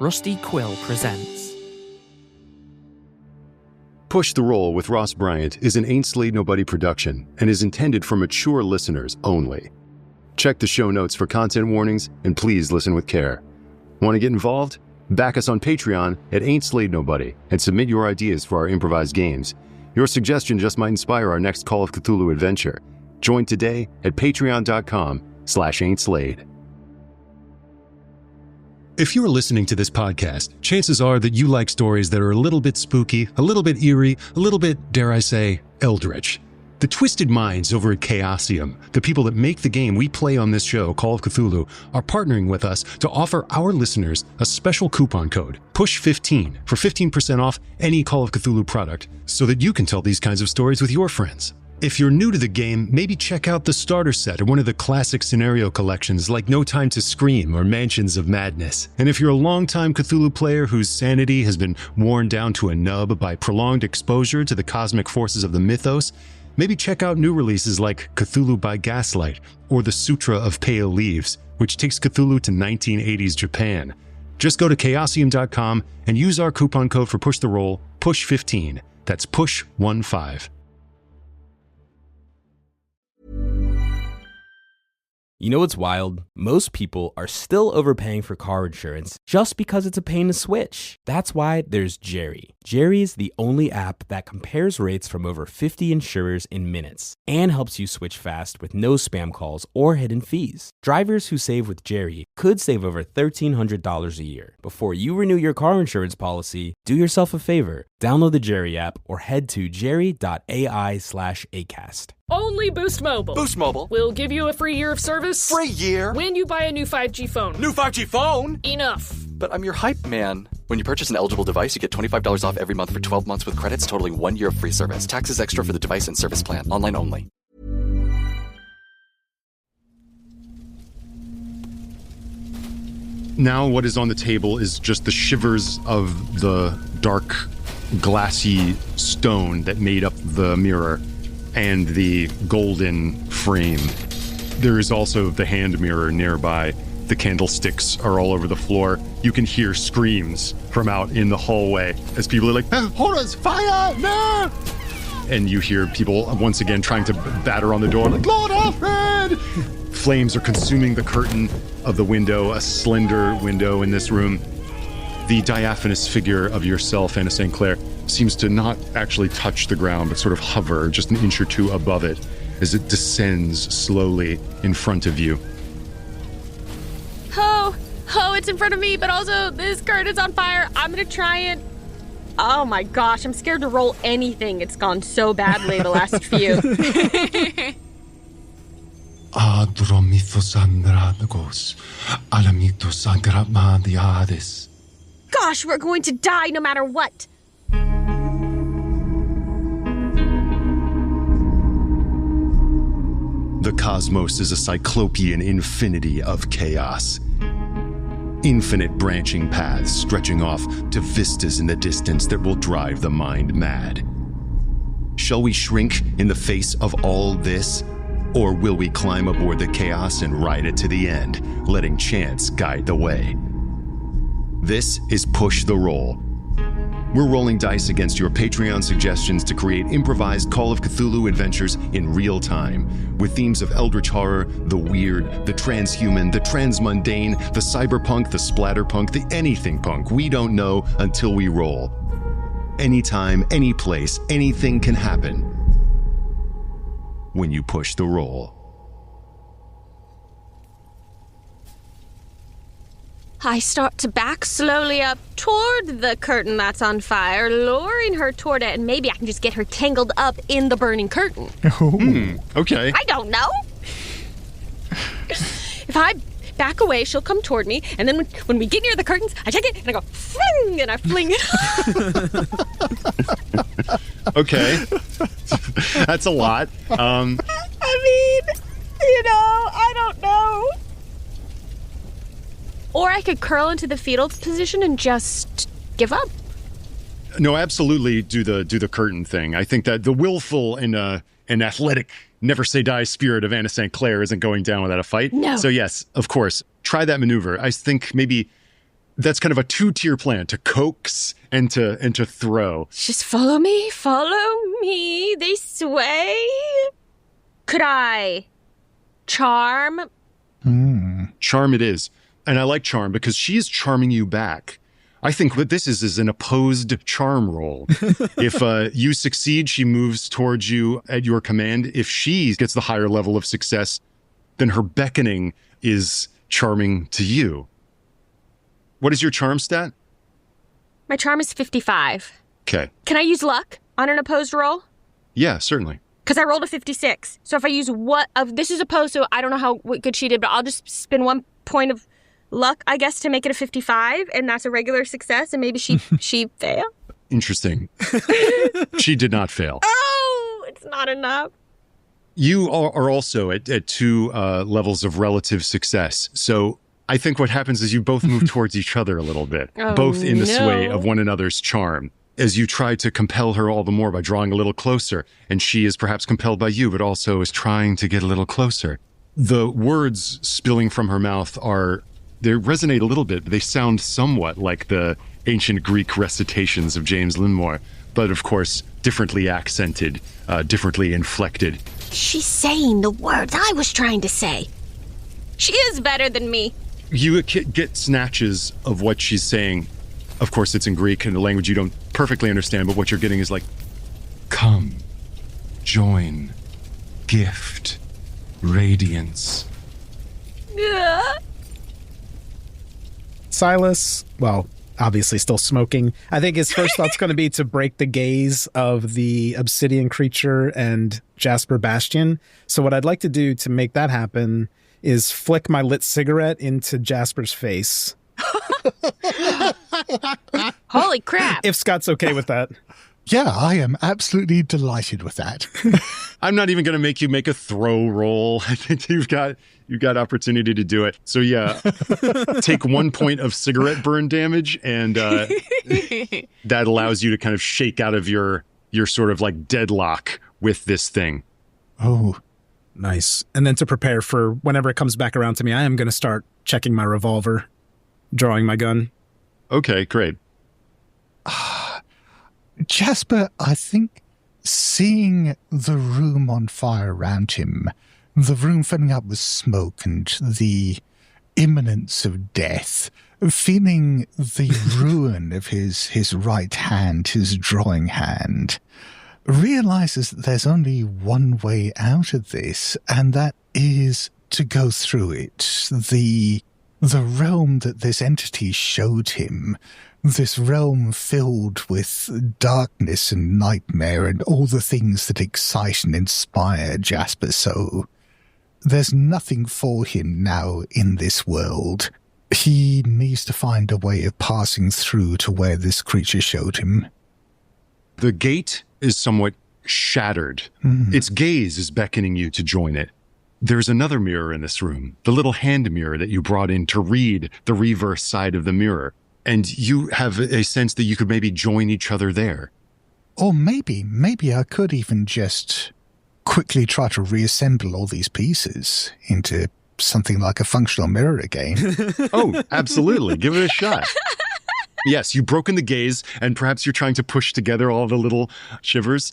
Rusty Quill presents. Push the Roll with Ross Bryant is an Ain't Slayed Nobody production and is intended for mature listeners only. Check the show notes for content warnings and please listen with care. Want to get involved? Back us on Patreon at Ain't Slayed Nobody and submit your ideas for our improvised games. Your suggestion just might inspire our next Call of Cthulhu adventure. Join today at patreon.com/ain'tslayed. If you're listening to this podcast, chances are that you like stories that are a little bit spooky, a little bit eerie, a little bit, dare I say, eldritch. The twisted minds over at Chaosium, the people that make the game we play on this show, Call of Cthulhu, are partnering with us to offer our listeners a special coupon code, PUSH15, for 15% off any Call of Cthulhu product, so that you can tell these kinds of stories with your friends. If you're new to the game, maybe check out the starter set or one of the classic scenario collections like No Time to Scream or Mansions of Madness. And if you're a longtime Cthulhu player whose sanity has been worn down to a nub by prolonged exposure to the cosmic forces of the mythos, maybe check out new releases like Cthulhu by Gaslight or The Sutra of Pale Leaves, which takes Cthulhu to 1980s Japan. Just go to chaosium.com and use our coupon code for Push the Roll, PUSH15. That's PUSH15. You know what's wild? Most people are still overpaying for car insurance just because it's a pain to switch. That's why there's Jerry. Jerry is the only app that compares rates from over 50 insurers in minutes and helps you switch fast with no spam calls or hidden fees. Drivers who save with Jerry could save over $1,300 a year. Before you renew your car insurance policy, do yourself a favor. Download the Jerry app or head to jerry.ai/acast. Only Boost Mobile. Boost Mobile. We'll give you a free year of service. Free year? When you buy a new 5G phone. New 5G phone? Enough. But I'm your hype man. When you purchase an eligible device, you get $25 off every month for 12 months with credits totaling 1 year of free service. Taxes extra for the device and service plan. Online only. Now what is on the table is just the shivers of the dark, glassy stone that made up the mirror and the golden frame. There is also the hand mirror nearby. The candlesticks are all over the floor. You can hear screams from out in the hallway as people are like, "Horrors, fire, no!" And you hear people once again trying to batter on the door, like, "Lord Alfred!" Flames are consuming the curtain of the window, a slender window in this room. The diaphanous figure of yourself, Anna St. Clair, seems to not actually touch the ground, but sort of hover just an inch or two above it as it descends slowly in front of you. Oh, it's in front of me, but also this curtain's on fire. I'm gonna try and... Oh my gosh, I'm scared to roll anything. It's gone so badly the last few. Gosh, we're going to die no matter what. The cosmos is a cyclopean infinity of chaos. Infinite branching paths stretching off to vistas in the distance that will drive the mind mad. Shall we shrink in the face of all this? Or will we climb aboard the chaos and ride it to the end, letting chance guide the way? This is Push the Roll. We're rolling dice against your Patreon suggestions to create improvised Call of Cthulhu adventures in real time, with themes of eldritch horror, the weird, the transhuman, the transmundane, the cyberpunk, the splatterpunk, the anything punk. We don't know until we roll. Anytime, any place, anything can happen when you push the roll. I start to back slowly up toward the curtain that's on fire, luring her toward it, and maybe I can just get her tangled up in the burning curtain. Okay. I don't know. If I back away, she'll come toward me, and then when we get near the curtains, I take it, and I go, fling, and I fling it. Okay. That's a lot. I mean, I don't know. Or I could curl into the fetal position and just give up. No, absolutely do the curtain thing. I think that the willful and athletic, never say die spirit of Anna St. Clair isn't going down without a fight. No. So yes, of course, try that maneuver. I think maybe That's kind of a two-tier plan, to coax and to throw. Just follow me. They sway. Could I charm? Charm it is. And I like charm because she is charming you back. I think what this is an opposed charm roll. If you succeed, she moves towards you at your command. If she gets the higher level of success, then her beckoning is charming to you. What is your charm stat? My charm is 55. Okay. Can I use luck on an opposed roll? Yeah, certainly. Because I rolled a 56. So if I use this is opposed, so I don't know what good she did, but I'll just spend 1 point of luck, I guess, to make it a 55, and that's a regular success, and maybe she failed. Interesting. She did not fail. Oh, it's not enough. You are also at 2 levels of relative success. So I think what happens is you both move towards each other a little bit, both in the sway of one another's charm, as you try to compel her all the more by drawing a little closer. And she is perhaps compelled by you, but also is trying to get a little closer. The words spilling from her mouth they resonate a little bit, but they sound somewhat like the ancient Greek recitations of James Linmore, but of course, differently accented, differently inflected. She's saying the words I was trying to say. She is better than me. You get snatches of what she's saying. Of course, it's in Greek and a language you don't perfectly understand, but what you're getting is like, come, join, gift, radiance. Silas, well, obviously still smoking. I think his first thought's going to be to break the gaze of the obsidian creature and Jasper Bastian. So what I'd like to do to make that happen is flick my lit cigarette into Jasper's face. Holy crap. If Scott's okay with that. Yeah, I am absolutely delighted with that. I'm not even going to make you make a throw roll. I think you've got opportunity to do it. So yeah, take 1 point of cigarette burn damage, and that allows you to kind of shake out of your sort of like deadlock with this thing. Oh, nice. And then to prepare for whenever it comes back around to me, I am going to start checking my revolver, drawing my gun. Okay, great. Jasper, I think seeing the room on fire around him, the room filling up with smoke and the imminence of death, feeling the ruin of his right hand, his drawing hand, realizes that there's only one way out of this, and that is to go through it. The realm that this entity showed him, this realm filled with darkness and nightmare and all the things that excite and inspire Jasper so. There's nothing for him now in this world. He needs to find a way of passing through to where this creature showed him. The gate is somewhat shattered. Mm-hmm. Its gaze is beckoning you to join it. There's another mirror in this room, the little hand mirror that you brought in to read the reverse side of the mirror. And you have a sense that you could maybe join each other there. Or maybe I could even just quickly try to reassemble all these pieces into something like a functional mirror again. Oh, absolutely. Give it a shot. Yes, you've broken the gaze, and perhaps you're trying to push together all the little shivers.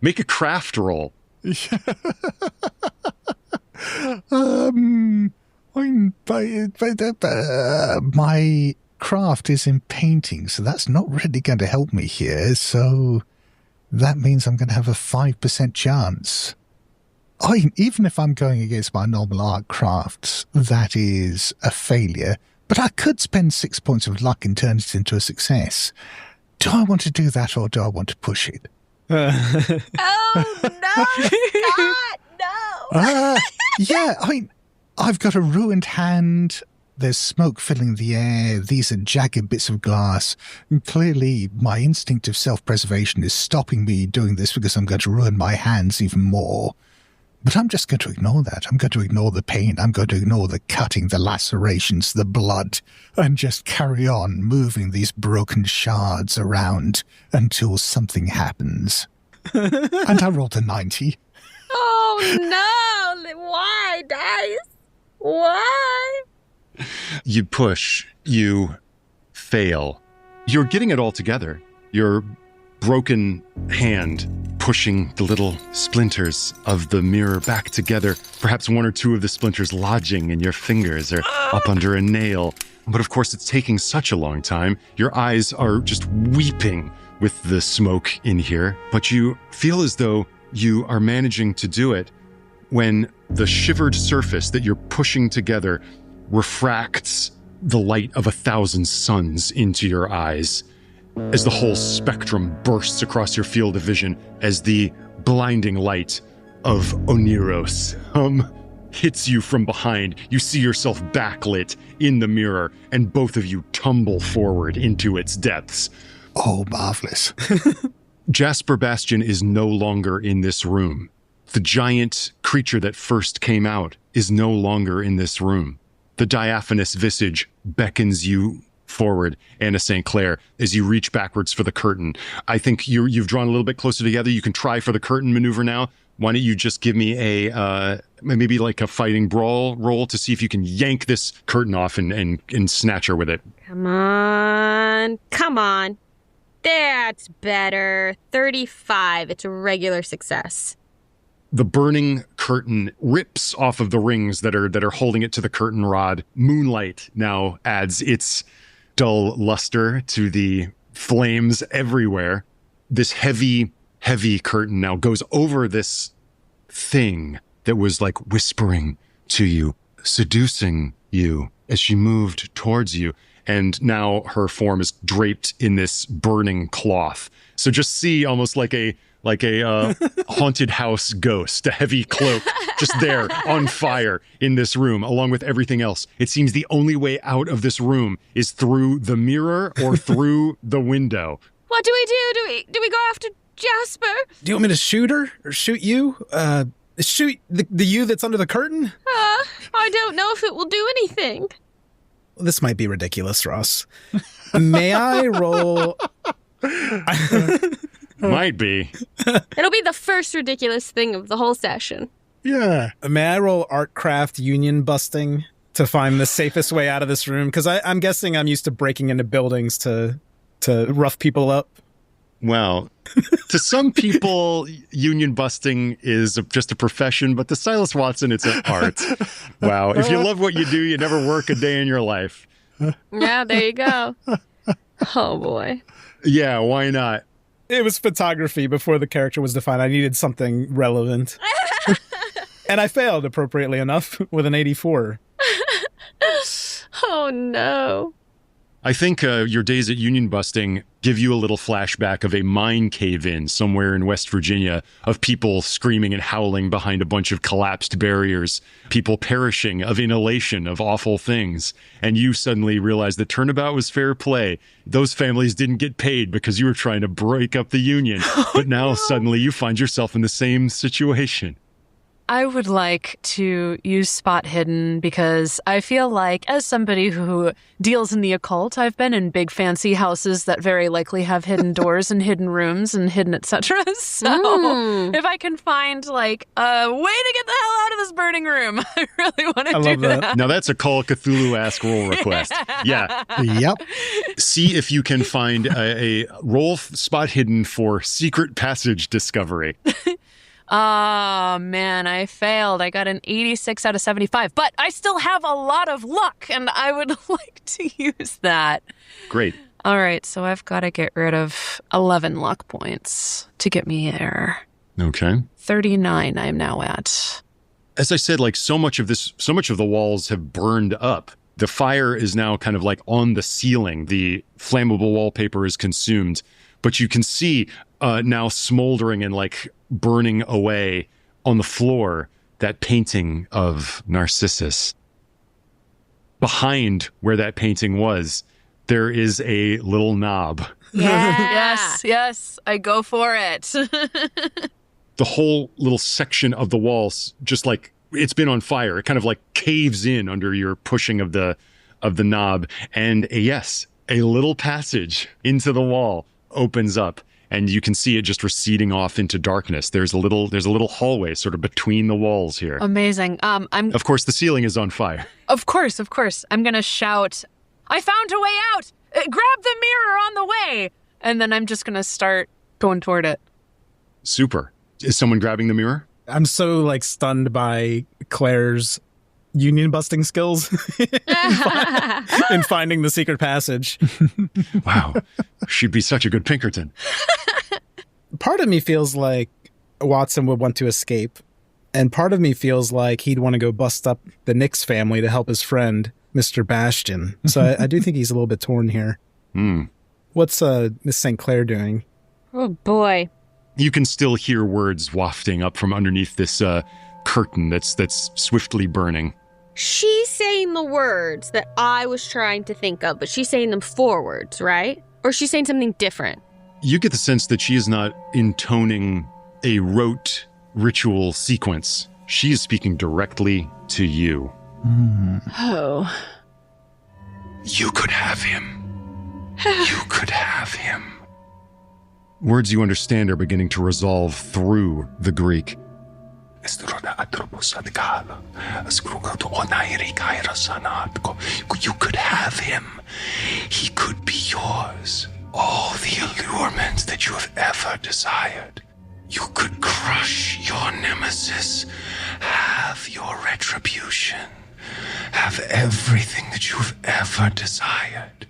Make a craft roll. My craft is in painting, so that's not really going to help me here. So that means I'm going to have a 5% chance. Even if I'm going against my normal art crafts, that is a failure. But I could spend 6 points of luck and turn it into a success. Do I want to do that, or do I want to push it? Oh, no, Scott, no. Yeah, I've got a ruined hand. There's smoke filling the air. These are jagged bits of glass. And clearly, my instinct of self-preservation is stopping me doing this because I'm going to ruin my hands even more. But I'm just going to ignore that. I'm going to ignore the pain. I'm going to ignore the cutting, the lacerations, the blood, and just carry on moving these broken shards around until something happens. And I rolled a 90. Oh, no. Why, dice? Why? You push, you fail. You're getting it all together. Your broken hand pushing the little splinters of the mirror back together, perhaps one or two of the splinters lodging in your fingers or up under a nail. But of course, it's taking such a long time. Your eyes are just weeping with the smoke in here, but you feel as though you are managing to do it when the shivered surface that you're pushing together refracts the light of 1,000 suns into your eyes as the whole spectrum bursts across your field of vision as the blinding light of Oniros hits you from behind. You see yourself backlit in the mirror, and both of you tumble forward into its depths. Oh, marvelous. Jasper Bastian is no longer in this room. The giant creature that first came out is no longer in this room. The diaphanous visage beckons you forward, Anna St. Clair, as you reach backwards for the curtain. I think you've drawn a little bit closer together. You can try for the curtain maneuver now. Why don't you just give me a, maybe like a fighting brawl roll to see if you can yank this curtain off and snatch her with it. Come on. Come on. That's better. 35. It's a regular success. The burning curtain rips off of the rings that are holding it to the curtain rod. Moonlight now adds its dull luster to the flames everywhere. This heavy, heavy curtain now goes over this thing that was like whispering to you, seducing you as she moved towards you. And now her form is draped in this burning cloth. So just see almost like a haunted house ghost, a heavy cloak, just there on fire in this room, along with everything else. It seems the only way out of this room is through the mirror or through the window. What do we do? Do we go after Jasper? Do you want me to shoot her or shoot you? Shoot the you that's under the curtain? I don't know if it will do anything. This might be ridiculous, Ross. May I roll? Might be. It'll be the first ridiculous thing of the whole session. Yeah. May I roll artcraft union busting to find the safest way out of this room? Because I'm guessing I'm used to breaking into buildings to rough people up. Well, to some people, union busting is just a profession, but to Silas Watson, it's an art. Wow. If you love what you do, you never work a day in your life. Yeah, there you go. Oh, boy. Yeah, why not? It was photography before the character was defined. I needed something relevant. And I failed appropriately enough with an 84. Oh, no. I think your days at union busting give you a little flashback of a mine cave-in somewhere in West Virginia of people screaming and howling behind a bunch of collapsed barriers, people perishing of inhalation of awful things. And you suddenly realize the turnabout was fair play. Those families didn't get paid because you were trying to break up the union. But now suddenly you find yourself in the same situation. I would like to use spot hidden because I feel like, as somebody who deals in the occult, I've been in big fancy houses that very likely have hidden doors and hidden rooms and hidden etc. So if I can find like a way to get the hell out of this burning room, I really want to do that. Now that's a Call of Cthulhu-esque roll request. Yeah. Yep. See if you can find a roll spot hidden for secret passage discovery. Oh, man, I failed. I got an 86 out of 75, but I still have a lot of luck, and I would like to use that. Great. All right, so I've got to get rid of 11 luck points to get me there. Okay. 39 I'm now at. As I said, like so much of the walls have burned up. The fire is now kind of like on the ceiling. The flammable wallpaper is consumed, but you can see now smoldering and like burning away on the floor that painting of Narcissus. Behind where that painting was, there is a little knob. Yeah. Yes, I go for it. The whole little section of the walls, just like it's been on fire, it kind of like caves in under your pushing of the knob. And a little passage into the wall opens up. and you can see it just receding off into darkness. There's a little hallway sort of between the walls here. Amazing. Of course, the ceiling is on fire. Of course. I'm going to shout, I found a way out! Grab the mirror on the way! And then I'm just going to start going toward it. Super. Is someone grabbing the mirror? I'm so like stunned by Claire's union busting skills in finding the secret passage. Wow. She'd be such a good Pinkerton. Part of me feels like Watson would want to escape, and part of me feels like he'd want to go bust up the Nix family to help his friend, Mr. Bastian. So I do think he's a little bit torn here. What's Miss St. Clair doing? Oh, boy. You can still hear words wafting up from underneath this curtain that's swiftly burning. She's saying the words that I was trying to think of, but she's saying them forwards, right? Or she's saying something different. You get the sense that she is not intoning a rote ritual sequence. She is speaking directly to you. Oh. You could have him. You could have him. Words you understand are beginning to resolve through the Greek. You could have him. He could be yours. All the allurements that you have ever desired. You could crush your nemesis, have your retribution, have everything that you have ever desired.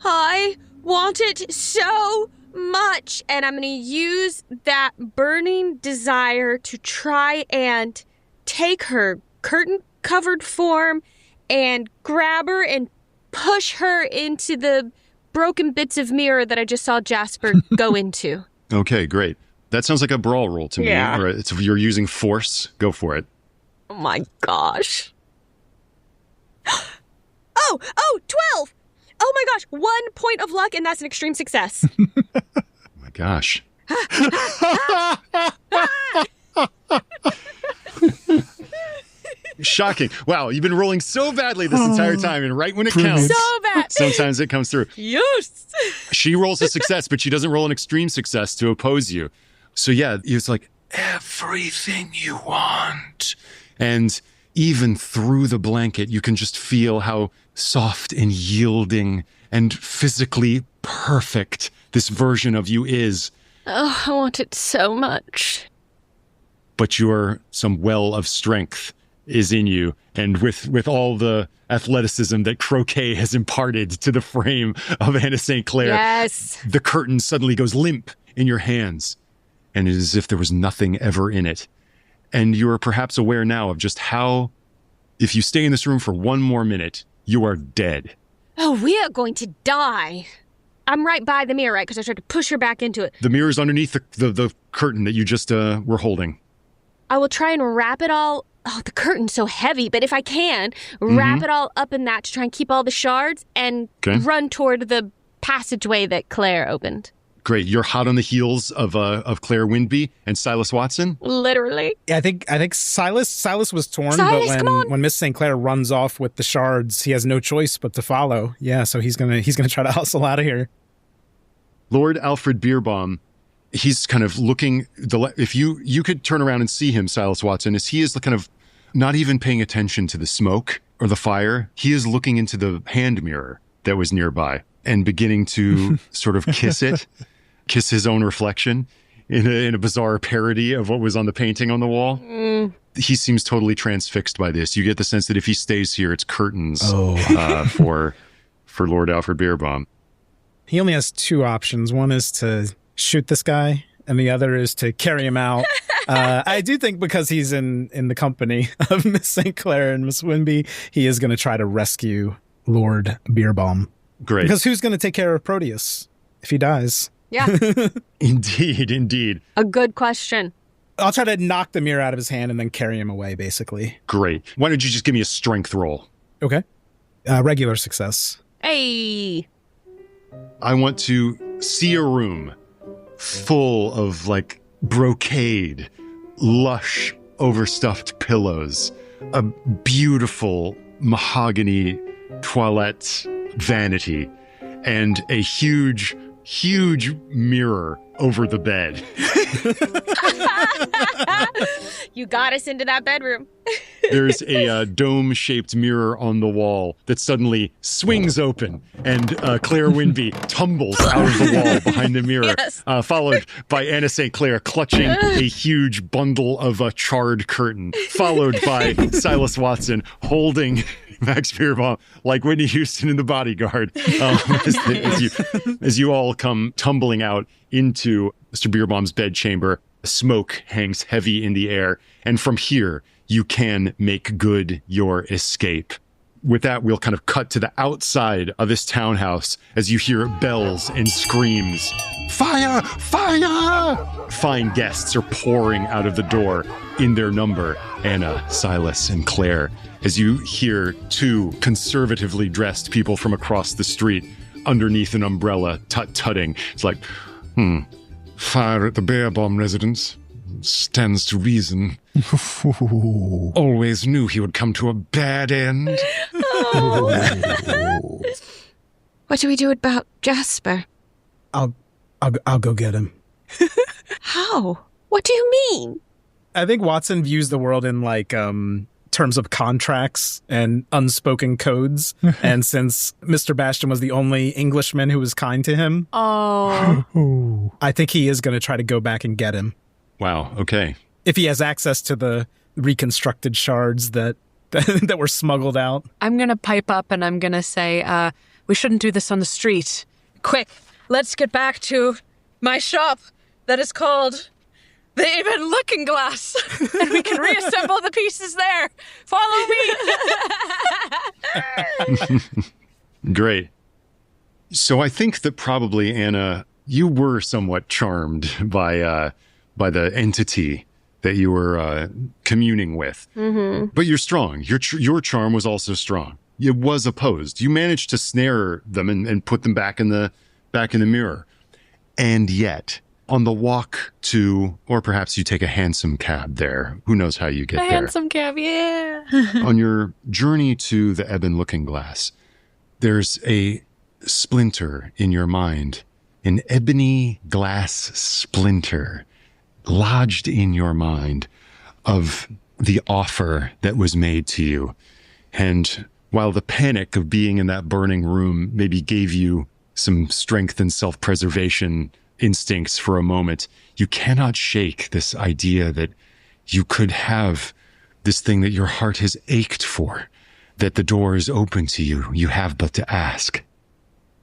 I want it so much, and I'm going to use that burning desire to try and take her curtain-covered form and grab her and push her into the broken bits of mirror that I just saw Jasper go into. Okay, great. That sounds like a brawl roll to me. Yeah. Right? You're using force. Go for it. Oh my gosh. Oh, 12! Oh my gosh, 1 point of luck, and that's an extreme success. Oh my gosh. Shocking. Wow, you've been rolling so badly this entire time, and right when it counts, So bad. sometimes it comes through. Yes. She rolls a success, but she doesn't roll an extreme success to oppose you. So yeah, it's like, everything you want. And even through the blanket, you can just feel how soft and yielding and physically perfect this version of you is. Oh, I want it so much. But some well of strength is in you. And with all the athleticism that croquet has imparted to the frame of Anna St. Clair, Yes. the curtain suddenly goes limp in your hands. And it is as if there was nothing ever in it. And you are perhaps aware now of just how, if you stay in this room for one more minute, you are dead. Oh, we are going to die. I'm right by the mirror, right? Because I tried to push her back into it. The mirror's underneath the curtain that you just were holding. I will try and wrap it all. Oh, the curtain's so heavy, but if I can, wrap it all up in that to try and keep all the shards and run toward the passageway that Claire opened. Great. You're hot on the heels of Clair Windby and Silas Watson? Literally. Yeah, I think Silas was torn, Silas, but when Miss St. Clair runs off with the shards, he has no choice but to follow. Yeah, so he's gonna try to hustle out of here. Lord Alfred Beerbomb, he's kind of looking, if you could turn around and see him, Silas Watson, as he is kind of not even paying attention to the smoke or the fire. He is looking into the hand mirror that was nearby and beginning to sort of kiss his own reflection in a bizarre parody of what was on the painting on the wall. He seems totally transfixed by this. You get the sense that if he stays here, it's curtains for Lord Alfred Beerbomb. He only has two options. One is to shoot this guy, and the other is to carry him out. I do think because he's in the company of Miss St. Clair and Miss Windby, he is going to try to rescue Lord Beerbomb. Great. Because who's going to take care of Proteus if he dies? Yeah. Indeed. A good question. I'll try to knock the mirror out of his hand and then carry him away, basically. Great. Why don't you just give me a strength roll? Okay. Regular success. Hey. I want to see a room full of like brocade, lush, overstuffed pillows, a beautiful mahogany toilette vanity, and a huge huge mirror over the bed. You got us into that bedroom. There's a dome-shaped mirror on the wall that suddenly swings open, and Claire Windby tumbles out of the wall behind the mirror, Yes. followed by Anna St. Clair clutching a huge bundle of a charred curtain, followed by Silas Watson holding Max Beerbomb like Whitney Houston in The Bodyguard, as you all come tumbling out into Mr. Beerbomb's bedchamber. Smoke hangs heavy in the air, and from here, you can make good your escape. With that, we'll kind of cut to the outside of this townhouse as you hear bells and screams. Fire! Fire! Fine guests are pouring out of the door in their number. Anna, Silas, and Claire. As you hear two conservatively dressed people from across the street underneath an umbrella tut-tutting. It's like, fire at the Beerbomb residence. Stands to reason. Always knew he would come to a bad end. Oh. What do we do about Jasper? I'll go get him. How? What do you mean? I think Watson views the world in like terms of contracts and unspoken codes. And since Mr. Bastian was the only Englishman who was kind to him, I think he is going to try to go back and get him. Wow, okay. If he has access to the reconstructed shards that were smuggled out. I'm going to pipe up and I'm going to say, we shouldn't do this on the street. Quick, let's get back to my shop that is called the Even Looking Glass. And we can reassemble the pieces there. Follow me. Great. So I think that probably, Anna, you were somewhat charmed by the entity that you were communing with. Mm-hmm. But you're strong. Your charm was also strong. It was opposed. You managed to snare them and put them back in the mirror. And yet, on the walk to, or perhaps you take a hansom cab there. Who knows how you get there? Hansom cab, yeah. On your journey to the Ebon Looking Glass, there's a splinter in your mind, an ebony glass splinter lodged in your mind of the offer that was made to you. And while the panic of being in that burning room maybe gave you some strength and self-preservation instincts for a moment, you cannot shake this idea that you could have this thing that your heart has ached for, that the door is open to you. You have but to ask.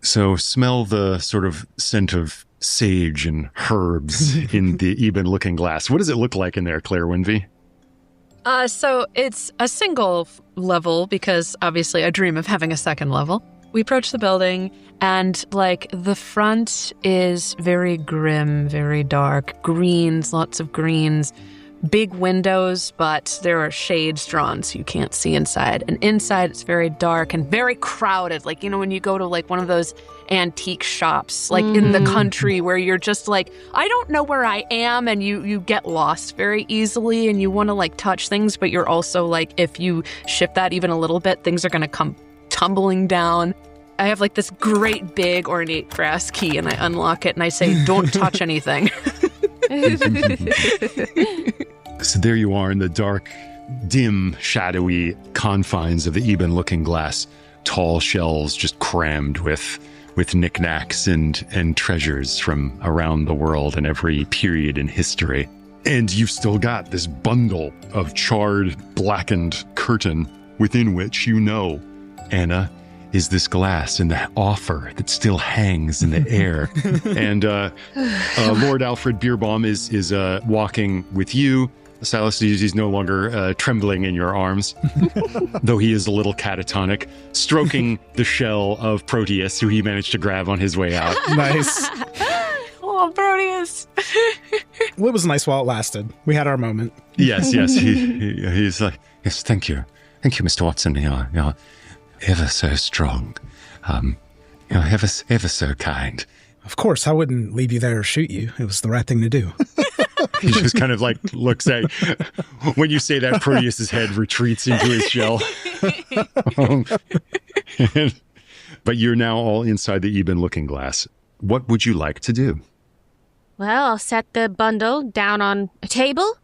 So smell the sort of scent of sage and herbs in the Eben Looking Glass. What does it look like in there, Claire Windby? So it's a single level because obviously I dream of having a second level. We approach the building and like the front is very grim, very dark, greens, lots of greens, big windows, but there are shades drawn so you can't see inside. And inside it's very dark and very crowded. Like, you know, when you go to like one of those antique shops, like in the country where you're just like, I don't know where I am, and you get lost very easily and you want to like touch things, but you're also like, if you shift that even a little bit, things are going to come tumbling down. I have like this great big ornate brass key and I unlock it and I say, don't touch anything. So there you are in the dark, dim, shadowy confines of the Eben Looking Glass. Tall shelves just crammed with knickknacks and treasures from around the world and every period in history. And you've still got this bundle of charred, blackened curtain within which you know, Anna, is this glass and the offer that still hangs in the air. And Lord Alfred Beerbomb is walking with you. Silas, he's no longer trembling in your arms, though he is a little catatonic, stroking the shell of Proteus, who he managed to grab on his way out. Nice. Oh, Proteus. Well, it was nice while it lasted. We had our moment. Yes. He's like, yes, thank you. Thank you, Mr. Watson. You're ever so strong. You're ever so kind. Of course, I wouldn't leave you there or shoot you. It was the right thing to do. He just kind of like looks at, when you say that, Proteus's head retreats into his shell. But you're now all inside the Eben Looking Glass. what would you like to do? Well, I'll set the bundle down on a table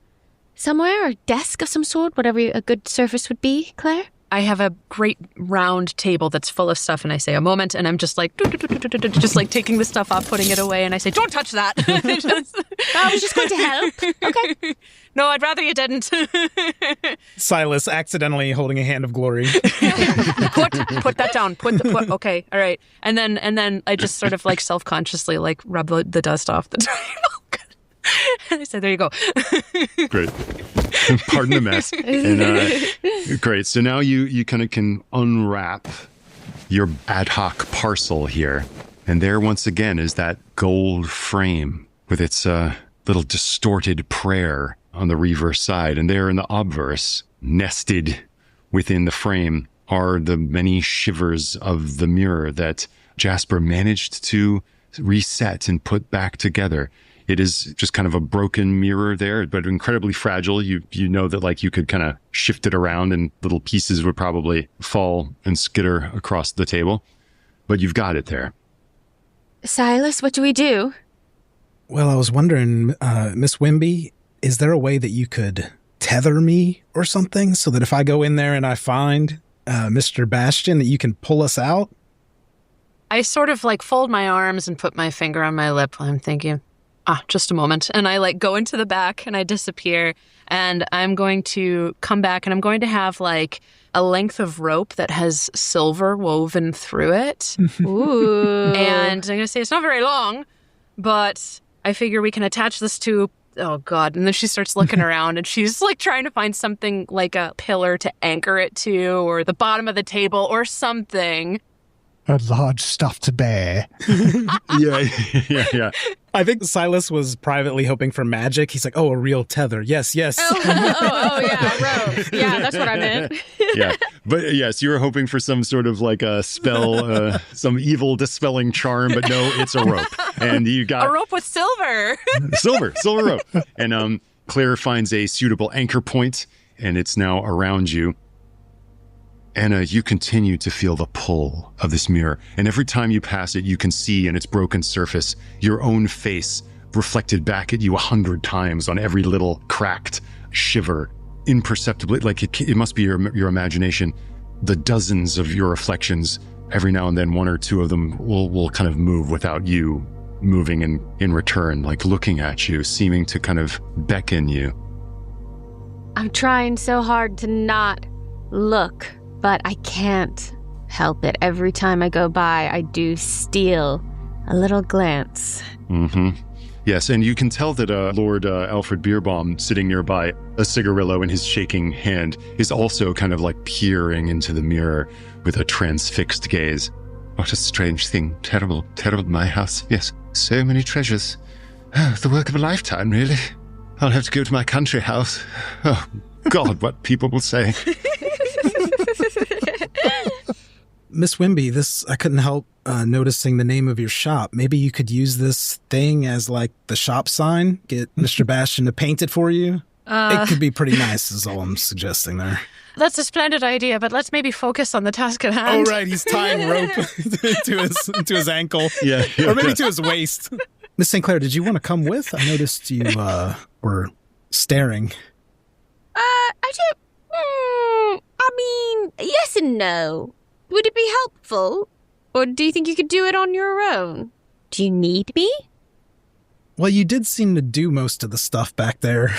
somewhere, or desk of some sort, whatever a good surface would be, Claire. I have a great round table that's full of stuff, and I say a moment, and I'm just like, just like taking the stuff off, putting it away, and I say, don't touch that. I was just going to help. Okay. No, I'd rather you didn't. Silas accidentally holding a hand of glory. Put that down. Okay, all right. And then I just sort of like self-consciously like rub the dust off the table. And I said, there you go. Great. Pardon the mess. And, great. So now you kind of can unwrap your ad hoc parcel here. And there once again is that gold frame with its little distorted prayer on the reverse side. And there in the obverse, nested within the frame, are the many shivers of the mirror that Jasper managed to reset and put back together. It is just kind of a broken mirror there, but incredibly fragile. You know that like you could kind of shift it around and little pieces would probably fall and skitter across the table. But you've got it there. Silas, what do we do? Well, I was wondering, Miss Windby, is there a way that you could tether me or something so that if I go in there and I find Mr. Bastian, that you can pull us out? I sort of like fold my arms and put my finger on my lip. I'm thinking, just a moment. And I like go into the back and I disappear, and I'm going to come back and I'm going to have like a length of rope that has silver woven through it. Ooh. And I'm going to say it's not very long, but I figure we can attach this to, oh God. And then she starts looking around and she's like trying to find something like a pillar to anchor it to, or the bottom of the table or something. A large stuffed bear. Yeah. I think Silas was privately hoping for magic. He's like, oh, a real tether. Yes. Yeah, rope. Yeah, that's what I meant. Yeah. But yes, you were hoping for some sort of like a spell, some evil dispelling charm, but no, it's a rope. And you got a rope with silver. silver rope. And Claire finds a suitable anchor point, and it's now around you. Anna, you continue to feel the pull of this mirror, and every time you pass it, you can see in its broken surface your own face reflected back at you 100 times on every little cracked shiver, imperceptibly, like it must be your imagination. The dozens of your reflections, every now and then one or two of them will kind of move without you moving in return, like looking at you, seeming to kind of beckon you. I'm trying so hard to not look, but I can't help it. Every time I go by, I do steal a little glance. Mm-hmm. Yes, and you can tell that Lord Alfred Beerbomb, sitting nearby, a cigarillo in his shaking hand, is also kind of like peering into the mirror with a transfixed gaze. What a strange thing. Terrible, my house. Yes, so many treasures. Oh, the work of a lifetime, really. I'll have to go to my country house. Oh, God, what people will say. Miss Windby, I couldn't help noticing the name of your shop. Maybe you could use this thing as like the shop sign. Get Mr. Bastian to paint it for you. It could be pretty nice is all I'm suggesting there. That's a splendid idea, but let's maybe focus on the task at hand. Oh, right. He's tying rope to his ankle. Yeah. Or maybe to his waist. Miss St. Clair, did you want to come with? I noticed you were staring. I do. I mean, yes and no. Would it be helpful? Or do you think you could do it on your own? Do you need me? Well, you did seem to do most of the stuff back there.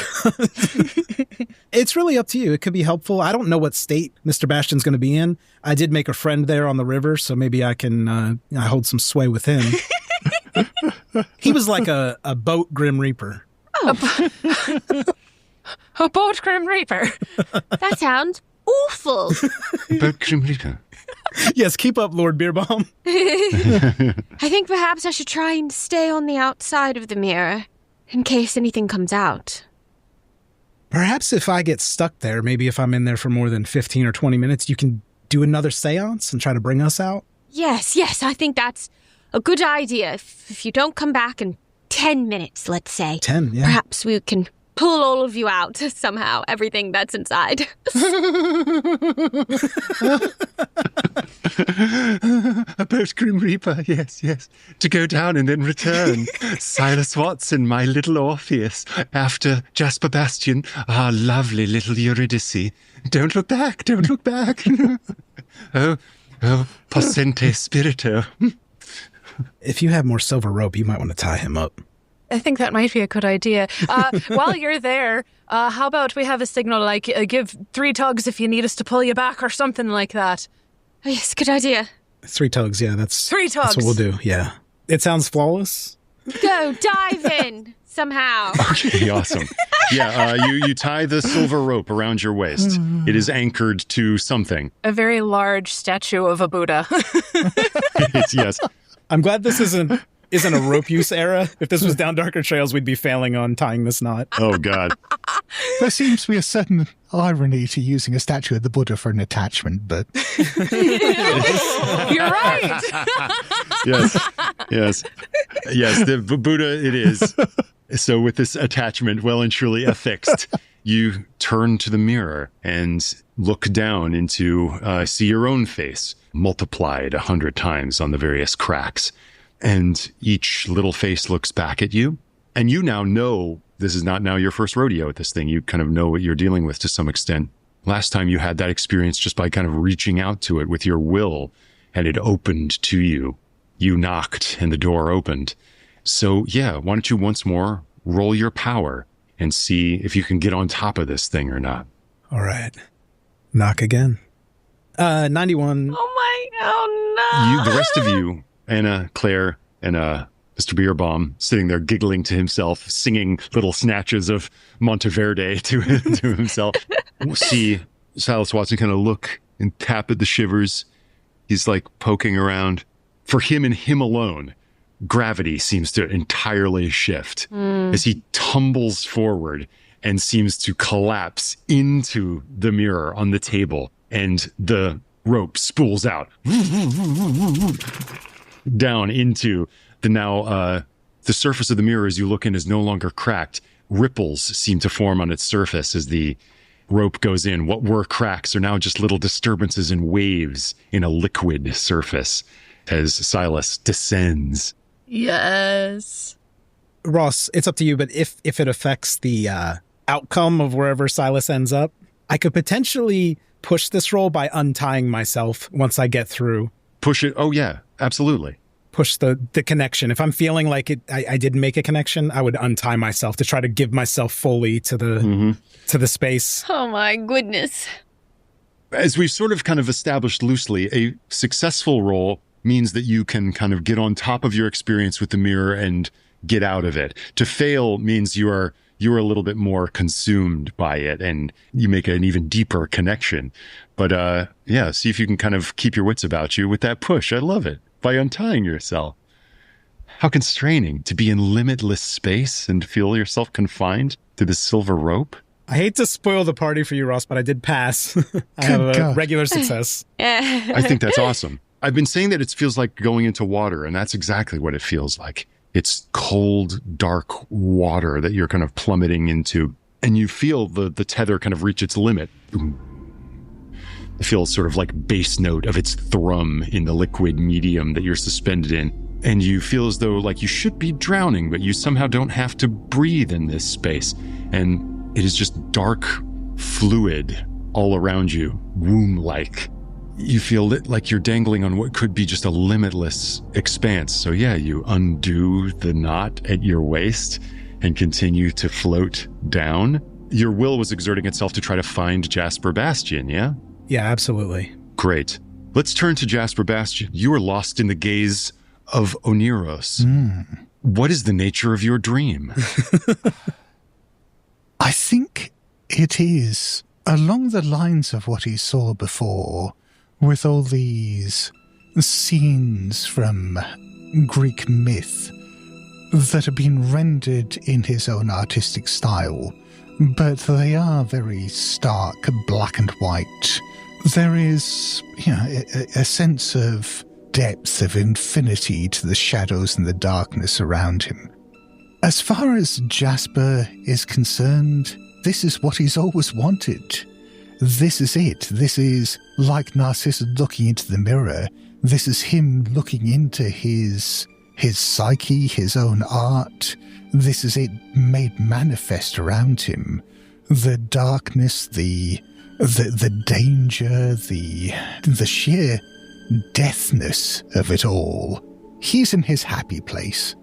It's really up to you. It could be helpful. I don't know what state Mr. Bastian's going to be in. I did make a friend there on the river, so maybe I can I hold some sway with him. He was like a boat Grim Reaper. Oh. A boat Grim Reaper. That sounds awful. Boat Grim Reaper. Yes, keep up, Lord Beerbomb. I think perhaps I should try and stay on the outside of the mirror in case anything comes out. Perhaps if I get stuck there, maybe if I'm in there for more than 15 or 20 minutes, you can do another seance and try to bring us out? Yes, I think that's a good idea. If you don't come back in 10 minutes, let's say. 10, yeah. Perhaps we can pull all of you out somehow, everything that's inside. About Grim Reaper, yes. To go down and then return. Silas Watson, my little Orpheus. After Jasper Bastian, our lovely little Eurydice. Don't look back. Oh, possente spirito. If you have more silver rope, you might want to tie him up. I think that might be a good idea. While you're there, how about we have a signal like give 3 tugs if you need us to pull you back or something like that? Oh, yes, good idea. 3 tugs, yeah, that's 3 tugs. That's what we'll do, yeah. It sounds flawless. Go, dive in, somehow. Okay, awesome. Yeah, you tie the silver rope around your waist. It is anchored to something. A very large statue of a Buddha. Yes. I'm glad this isn't a rope use era. If this was Down Darker Trails, we'd be failing on tying this knot. Oh, God. There seems to be a certain irony to using a statue of the Buddha for an attachment, but... You're right! Yes, the Buddha it is. So with this attachment well and truly affixed, you turn to the mirror and look down into, see your own face multiplied 100 times on the various cracks. And each little face looks back at you. And you now know this is not now your first rodeo at this thing. You kind of know what you're dealing with to some extent. Last time you had that experience just by kind of reaching out to it with your will, and it opened to you. You knocked and the door opened. So yeah, why don't you once more roll your power and see if you can get on top of this thing or not. All right. Knock again. 91. Oh no. The rest of you, Anna, Claire, and Mr. Beerbomb, sitting there giggling to himself, singing little snatches of Monteverde to himself. See Silas Watson kind of look and tap at the shivers. He's like poking around. For him and him alone, gravity seems to entirely shift as he tumbles forward and seems to collapse into the mirror on the table, and the rope spools out down into the now the surface of the mirror as you look in is no longer cracked. Ripples seem to form on its surface as the rope goes in. What were cracks are now just little disturbances and waves in a liquid surface as Silas descends. Yes. Ross, it's up to you, but if it affects the outcome of wherever Silas ends up, I could potentially push this roll by untying myself once I get through. Push it. Oh, yeah, absolutely. Push the connection. If I'm feeling like I didn't make a connection, I would untie myself to try to give myself fully to the space. Oh my goodness. As we've sort of kind of established loosely, a successful roll means that you can kind of get on top of your experience with the mirror and get out of it. To fail means you are a little bit more consumed by it and you make an even deeper connection. But yeah, see if you can kind of keep your wits about you with that push. I love it. By untying yourself. How constraining to be in limitless space and feel yourself confined to the silver rope. I hate to spoil the party for you, Ross, but I did pass. I have a regular success. I think that's awesome. I've been saying that it feels like going into water, and that's exactly what it feels like. It's cold, dark water that you're kind of plummeting into, and you feel the tether kind of reach its limit. Boom. It feels sort of like bass note of its thrum in the liquid medium that you're suspended in. And you feel as though like you should be drowning, but you somehow don't have to breathe in this space. And it is just dark fluid all around you, womb-like. You feel like you're dangling on what could be just a limitless expanse. So yeah, you undo the knot at your waist and continue to float down. Your will was exerting itself to try to find Jasper Bastian, yeah? Yeah, absolutely. Great. Let's turn to Jasper Bastian. You are lost in the gaze of Oniros. What is the nature of your dream? I think it is along the lines of what he saw before, with all these scenes from Greek myth that have been rendered in his own artistic style, but they are very stark, black and white. There is, a sense of depth, of infinity to the shadows and the darkness around him. As far as Jasper is concerned, this is what he's always wanted. This is it. This is like Narcissus looking into the mirror. This is him looking into his psyche, his own art. This is it made manifest around him. The darkness, the danger, the sheer deathness of it all. He's in his happy place.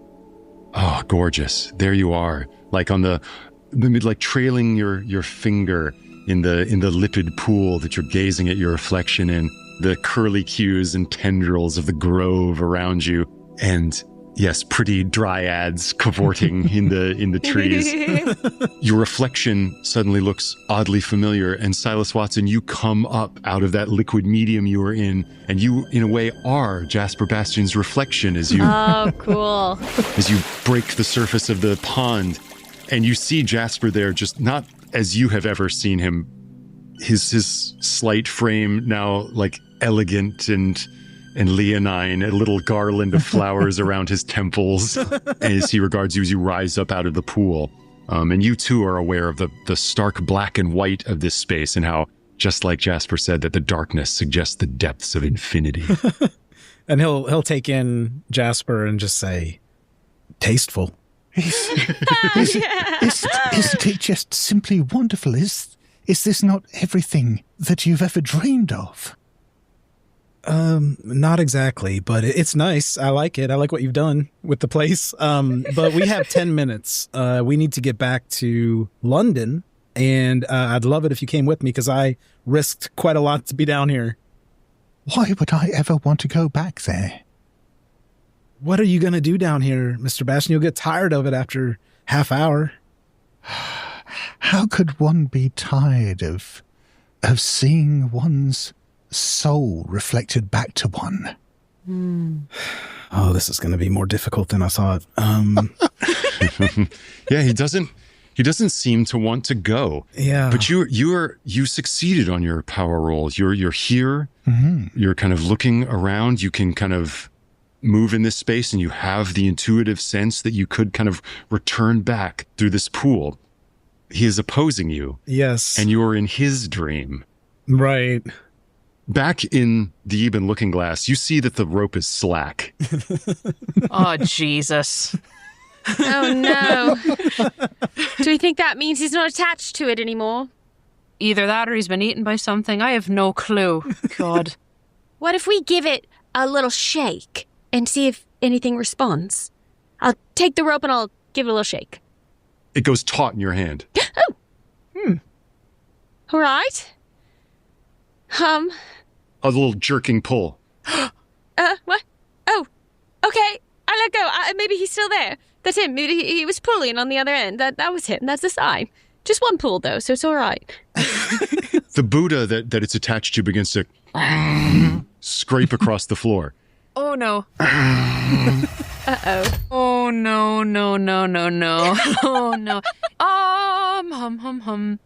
Oh, gorgeous. There you are. Like like trailing your finger in the lipid pool that you're gazing at your reflection in, the curly cues and tendrils of the grove around you, and yes, pretty dryads cavorting in the trees. Your reflection suddenly looks oddly familiar, and Silas Watson, you come up out of that liquid medium you were in, and you, in a way, are Jasper Bastian's reflection as you Oh, cool. as you break the surface of the pond, and you see Jasper there, just not as you have ever seen him. His slight frame now like elegant and leonine, a little garland of flowers around his temples as he regards you as you rise up out of the pool. And you too are aware of the stark black and white of this space, and how, just like Jasper said, that the darkness suggests the depths of infinity. And he'll take in Jasper and just say, tasteful. Isn't it just simply wonderful? Is this not everything that you've ever dreamed of? Not exactly, but it's nice. I like it. I like what you've done with the place. But we have 10 minutes. We need to get back to London, and I'd love it if you came with me, because I risked quite a lot to be down here. Why would I ever want to go back there? What are you going to do down here, Mr. Bastian? You'll get tired of it after half hour. How could one be tired of seeing one's soul reflected back to one? Oh, this is going to be more difficult than I thought. Yeah, he doesn't seem to want to go. Yeah. But you succeeded on your power roll. You're here. Mm-hmm. You're kind of looking around. You can kind of move in this space, and you have the intuitive sense that you could kind of return back through this pool. He is opposing you. Yes. And you are in his dream. Right. Back in the Eben looking glass, you see that the rope is slack. Oh, Jesus. Oh, no. Do we think that means he's not attached to it anymore? Either that or he's been eaten by something. I have no clue. God. What if we give it a little shake and see if anything responds? I'll take the rope and I'll give it a little shake. It goes taut in your hand. Oh. All right. A little jerking pull. What? Oh, okay. I let go. Maybe he's still there. That's him. Maybe he was pulling on the other end. That was him. That's the sign. Just one pull, though, so it's all right. The Buddha that it's attached to begins to scrape across the floor. Oh, no. Uh-oh. Oh, no. Oh, no. Hum.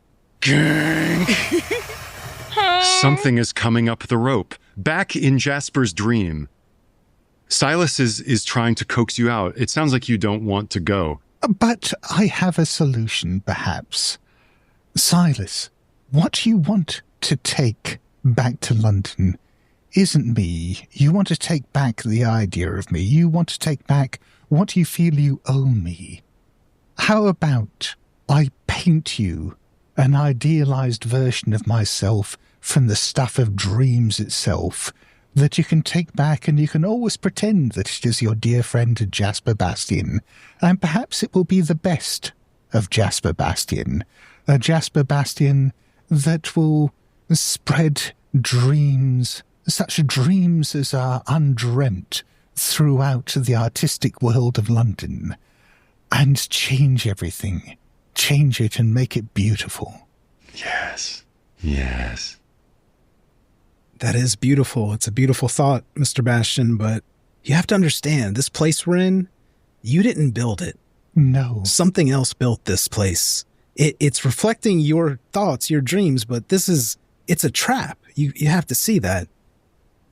Something is coming up the rope. Back in Jasper's dream, Silas is trying to coax you out. It sounds like you don't want to go. But I have a solution, perhaps. Silas, what you want to take back to London isn't me. You want to take back the idea of me. You want to take back what you feel you owe me. How about I paint you an idealized version of myself from the stuff of dreams itself that you can take back, and you can always pretend that it is your dear friend Jasper Bastian, and perhaps it will be the best of Jasper Bastian, a Jasper Bastian that will spread dreams, such dreams as are undreamt throughout the artistic world of London, and change everything, change it and make it beautiful. Yes. That is beautiful. It's a beautiful thought, Mr. Bastian, but you have to understand, this place we're in, you didn't build it. No. Something else built this place. It's reflecting your thoughts, your dreams, but it's a trap. You have to see that.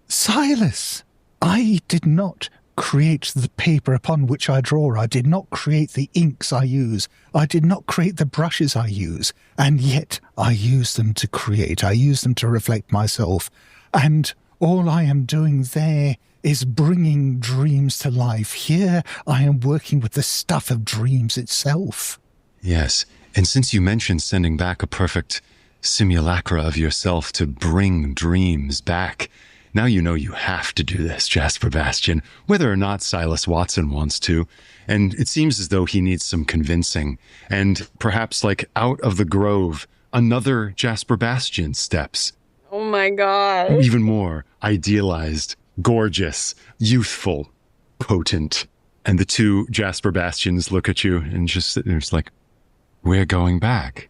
Silas, I did not create the paper upon which I draw. I did not create the inks I use. I did not create the brushes I use. And yet I use them to create. I use them to reflect myself. And all I am doing there is bringing dreams to life. Here I am working with the stuff of dreams itself. Yes, and since you mentioned sending back a perfect simulacra of yourself to bring dreams back, now you know you have to do this, Jasper Bastian, whether or not Silas Watson wants to. And it seems as though he needs some convincing. And perhaps like out of the grove, another Jasper Bastian steps. Oh my God. Even more idealized, gorgeous, youthful, potent. And the two Jasper Bastians look at you and it's like, we're going back.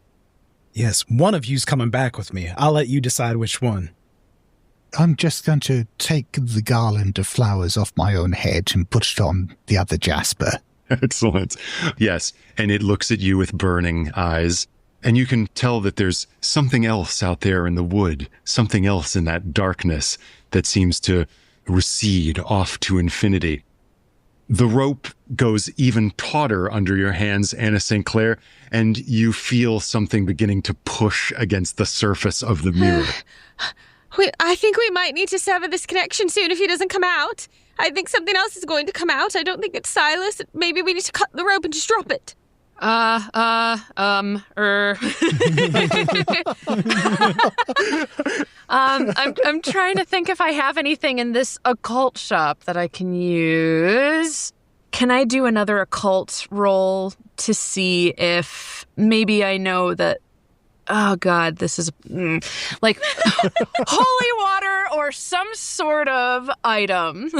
Yes, one of you's coming back with me. I'll let you decide which one. I'm just going to take the garland of flowers off my own head and put it on the other Jasper. Excellent. Yes, and it looks at you with burning eyes. And you can tell that there's something else out there in the wood, something else in that darkness that seems to recede off to infinity. The rope goes even tauter under your hands, Anna St. Clair, and you feel something beginning to push against the surface of the mirror. I think we might need to sever this connection soon if he doesn't come out. I think something else is going to come out. I don't think it's Silus. Maybe we need to cut the rope and just drop it. I'm trying to think if I have anything in this occult shop that I can use. Can I do another occult roll to see if maybe I know that, oh God, this is like holy water or some sort of item.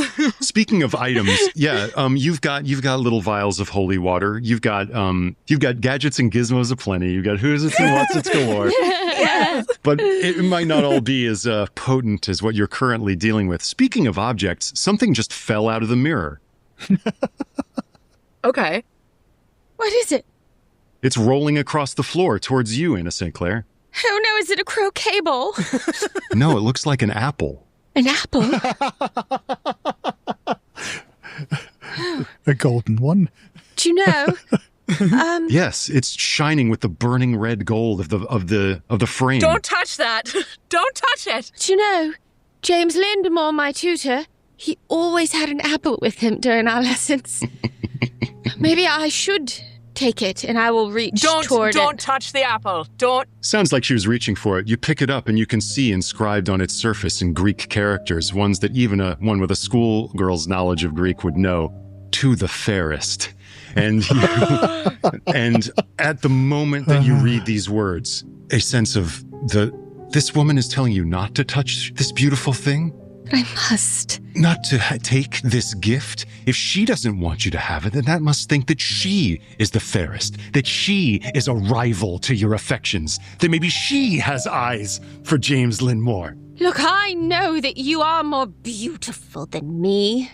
Speaking of items, yeah, you've got little vials of holy water. You've got gadgets and gizmos aplenty. You've got who's it and what's it's galore. Yes. But it might not all be as potent as what you're currently dealing with. Speaking of objects, something just fell out of the mirror. Okay. What is it? It's rolling across the floor towards you, Anna St. Clair. Oh no, is it a croquet ball? No, it looks like an apple. An apple? A golden one. Do you know? Yes, it's shining with the burning red gold of the frame. Don't touch that. Don't touch it. Do you know, James Lindemore, my tutor, he always had an apple with him during our lessons. Maybe I should take it and I will reach toward it. Don't touch the apple. Don't. Sounds like she was reaching for it. You pick it up and you can see inscribed on its surface in Greek characters, ones that even one with a schoolgirl's knowledge of Greek would know, "To the fairest." And and at the moment that you read these words, a sense of this woman is telling you not to touch this beautiful thing. I must. Not to take this gift. If she doesn't want you to have it, then that must think that she is the fairest, that she is a rival to your affections, that maybe she has eyes for James Lindmore. Look, I know that you are more beautiful than me.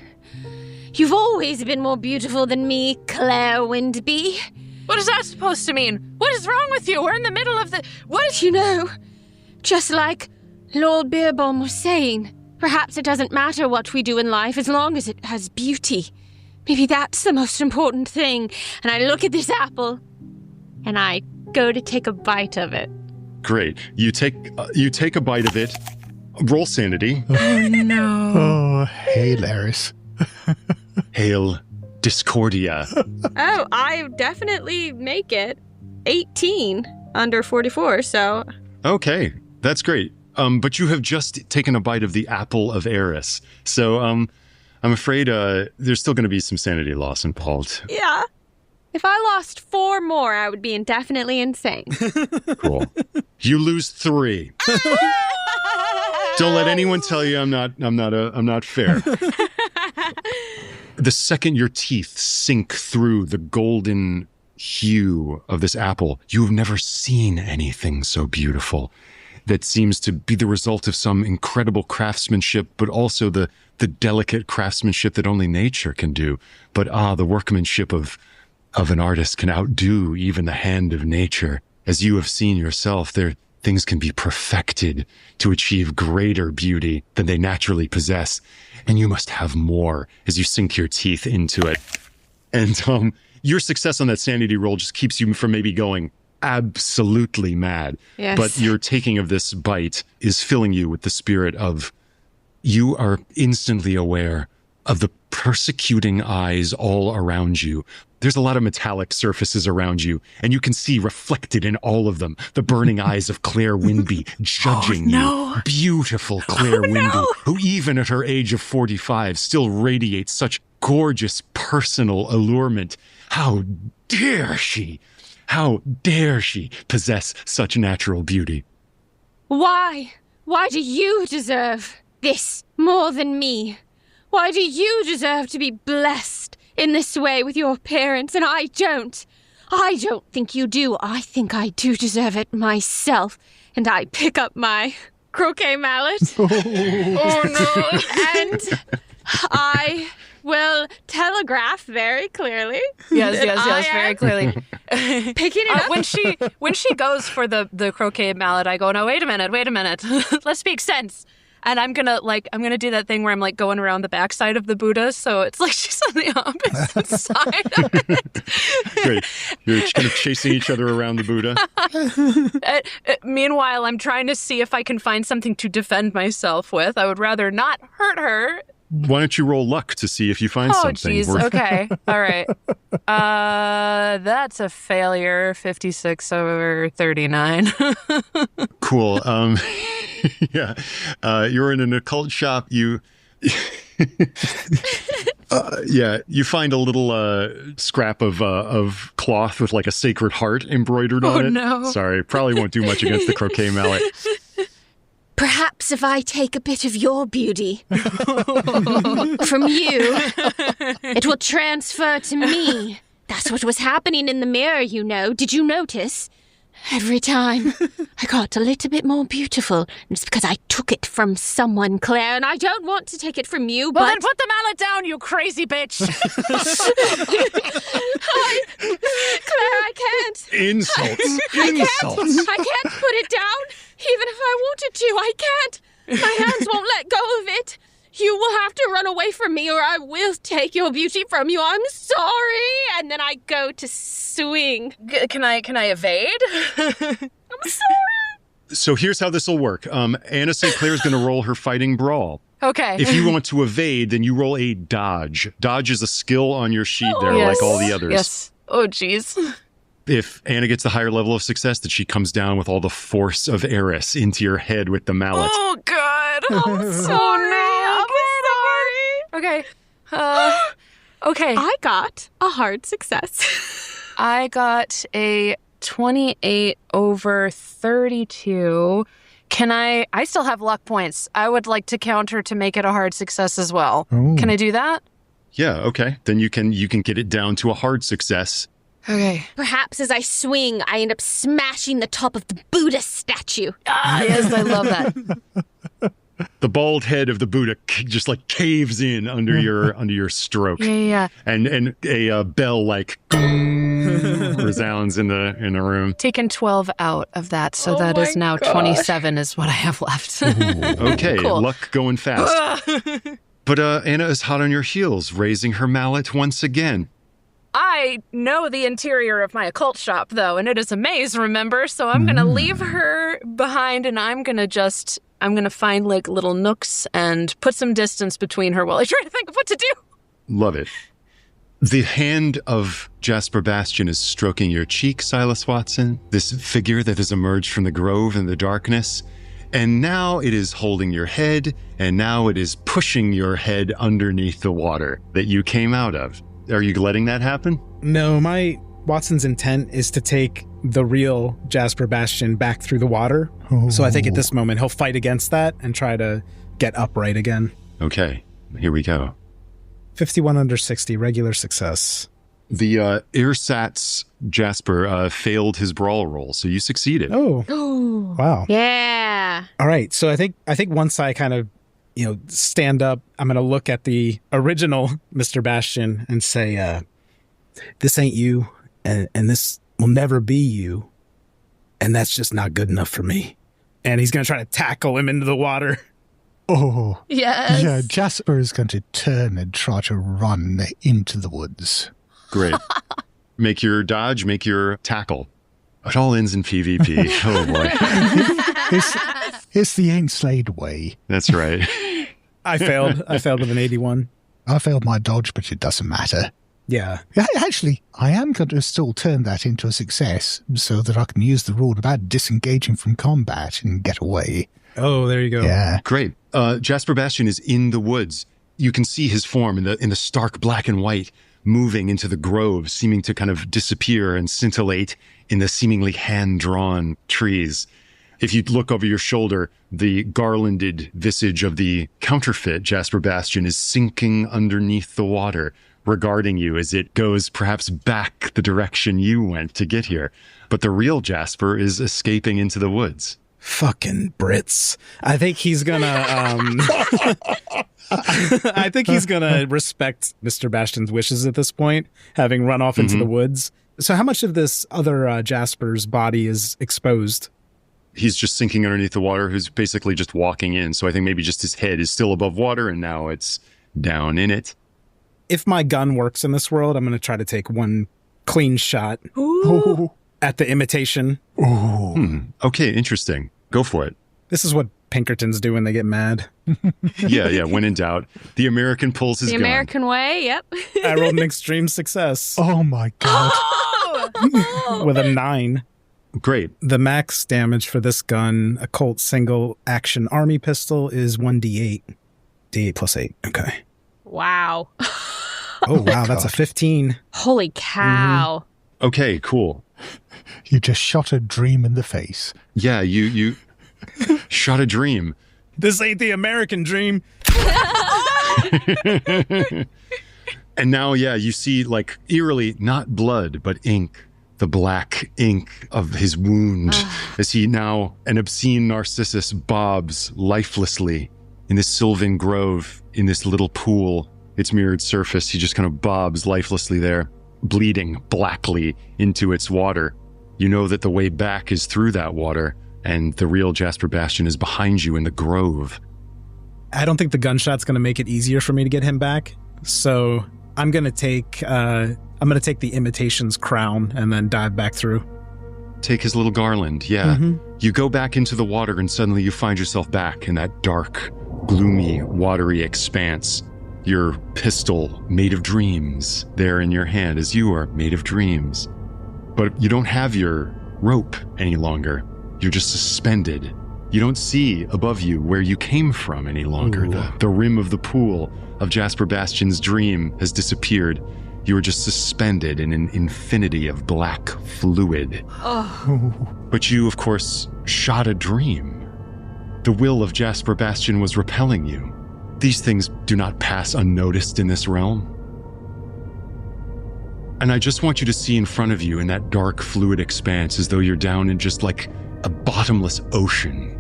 You've always been more beautiful than me, Clair Windby. What is that supposed to mean? What is wrong with you? We're in the middle of the... What is... You know, just like Lord Beerbomb was saying, perhaps it doesn't matter what we do in life as long as it has beauty. Maybe that's the most important thing. And I look at this apple, and I go to take a bite of it. Great. You take a bite of it. Roll sanity. Oh, no. Oh, hey, Laris. Hail Discordia. Oh, I definitely make it 18 under 44, so... Okay, that's great. But you have just taken a bite of the apple of Eris. So, I'm afraid there's still going to be some sanity loss involved. Yeah. If I lost 4 more, I would be indefinitely insane. Cool. You lose 3. Don't let anyone tell you I'm not fair. The second your teeth sink through the golden hue of this apple, you have never seen anything so beautiful. That seems to be the result of some incredible craftsmanship, but also the delicate craftsmanship that only nature can do. But the workmanship of an artist can outdo even the hand of nature. As you have seen yourself, things can be perfected to achieve greater beauty than they naturally possess. and you must have more as you sink your teeth into it. And your success on that sanity roll just keeps you from maybe going absolutely mad. Yes. But your taking of this bite is filling you with the spirit of, you are instantly aware of the persecuting eyes all around you. There's a lot of metallic surfaces around you, and you can see reflected in all of them the burning eyes of Clair Windby judging you. Beautiful Clair Windby, who even at her age of 45 still radiates such gorgeous personal allurement. How dare she? How dare she possess such natural beauty? Why? Why do you deserve this more than me? Why do you deserve to be blessed in this way with your parents and I don't? I don't think you do. I think I do deserve it myself. And I pick up my croquet mallet. Oh no. And I will telegraph very clearly. Yes, very clearly. Picking it up. When she goes for the croquet mallet, I go, no, wait a minute. Let's speak sense. And I'm gonna do that thing where I'm like going around the backside of the Buddha, so it's like she's on the opposite side of it. Great. You're kind of chasing each other around the Buddha. Meanwhile, I'm trying to see if I can find something to defend myself with. I would rather not hurt her. Why don't you roll luck to see if you find something? Oh, jeez. Okay. All right. That's a failure. 56 over 39. Cool. Yeah. You're in an occult shop. You find a little scrap of cloth with like a sacred heart embroidered on it. No. Sorry, probably won't do much against the croquet mallet. Perhaps if I take a bit of your beauty from you, it will transfer to me. That's what was happening in the mirror, you know. Did you notice? Every time I got a little bit more beautiful. And it's because I took it from someone, Claire, and I don't want to take it from you, Well, but... then put the mallet down, you crazy bitch. Claire, I can't. Insults. I can't put it down. Even if I wanted to, I can't. My hands won't let go of it. You will have to run away from me or I will take your beauty from you. I'm sorry. And then I go to swing. Can I evade? I'm sorry. So here's how this will work. Anna St. Clair is going to roll her fighting brawl. Okay. If you want to evade, then you roll a dodge. Dodge is a skill on your sheet there, like all the others. Yes. Oh, jeez. If Anna gets the higher level of success, then she comes down with all the force of Eris into your head with the mallet. Oh, God. I'm sorry. Okay. Okay. I got a hard success. I got a 28 over 32. I still have luck points. I would like to counter to make it a hard success as well. Ooh. Can I do that? Yeah, okay. Then you can get it down to a hard success. Okay. Perhaps as I swing, I end up smashing the top of the Buddha statue. Ah, yes, I love that. The bald head of the Buddha just like caves in under your stroke. Yeah. And a bell like resounds in the room. Taken 12 out of that, so that is now 27 is what I have left. Okay, Cool. luck going fast. But Anna is hot on your heels, raising her mallet once again. I know the interior of my occult shop, though, and it is a maze, remember? So I'm going to leave her behind, and I'm going to find, like, little nooks and put some distance between her while I try to think of what to do. Love it. The hand of Jasper Bastian is stroking your cheek, Silas Watson, this figure that has emerged from the grove in the darkness. And now it is holding your head, and now it is pushing your head underneath the water that you came out of. Are you letting that happen? No, Watson's intent is to take the real Jasper Bastian back through the water. Oh. So I think at this moment he'll fight against that and try to get upright again. Okay, here we go. 51 under 60, regular success. The ersatz Jasper failed his brawl roll, so you succeeded. Oh, wow. Yeah. All right, so I think once I kind of stand up, I'm going to look at the original Mr. Bastian and say, this ain't you, and this will never be you, and that's just not good enough for me. And he's going to try to tackle him into the water. Oh. Yes. Yeah, Jasper is going to turn and try to run into the woods. Great. Make your dodge, make your tackle. It all ends in PvP. Oh, boy. It's the Ain't Slayed way. That's right. I failed. I failed with an 81. I failed my dodge, but it doesn't matter. Yeah. Actually, I am going to still turn that into a success so that I can use the rule about disengaging from combat and get away. Oh, there you go. Yeah. Great. Jasper Bastian is in the woods. You can see his form in the stark black and white moving into the grove, seeming to kind of disappear and scintillate in the seemingly hand-drawn trees. If you look over your shoulder, the garlanded visage of the counterfeit Jasper Bastian is sinking underneath the water, regarding you as it goes perhaps back the direction you went to get here. But the real Jasper is escaping into the woods. Fucking Brits. I think he's gonna I think he's gonna respect Mr. Bastian's wishes at this point, having run off into the woods. So how much of this other Jasper's body is exposed? He's just sinking underneath the water, who's basically just walking in. So I think maybe just his head is still above water and now it's down in it. If my gun works in this world, I'm going to try to take one clean shot at the imitation. Okay, interesting. Go for it. This is what Pinkertons do when they get mad. Yeah. When in doubt, the American pulls his gun. The American way, yep. I rolled an extreme success Oh, my God. with a 9. Great. The max damage for this gun, a Colt single action army pistol, is 1d8. D8 plus 8. Okay. Wow. Oh, wow. That's a 15. Holy cow. Okay, cool. You just shot a dream in the face. Yeah, you shot a dream. This ain't the American dream. And now, you see like eerily, not blood, but ink. The black ink of his wound as he now, an obscene Narcissus, bobs lifelessly in this sylvan grove, in this little pool, its mirrored surface. He just kind of bobs lifelessly there, bleeding blackly into its water. You know that the way back is through that water, and the real Jasper Bastian is behind you in the grove. I don't think the gunshot's going to make it easier for me to get him back, so I'm going to take the imitation's crown and then dive back through. Take his little garland, yeah. You go back into the water and suddenly you find yourself back in that dark, gloomy, watery expanse. Your pistol, made of dreams, there in your hand as you are made of dreams. But you don't have your rope any longer. You're just suspended. You don't see above you where you came from any longer. The rim of the pool of Jasper Bastian's dream has disappeared. You are just suspended in an infinity of black fluid. But you, of course, shot a dream. The will of Jasper Bastian was repelling you. These things do not pass unnoticed in this realm. And I just want you to see in front of you in that dark fluid expanse as though you're down in just like a bottomless ocean.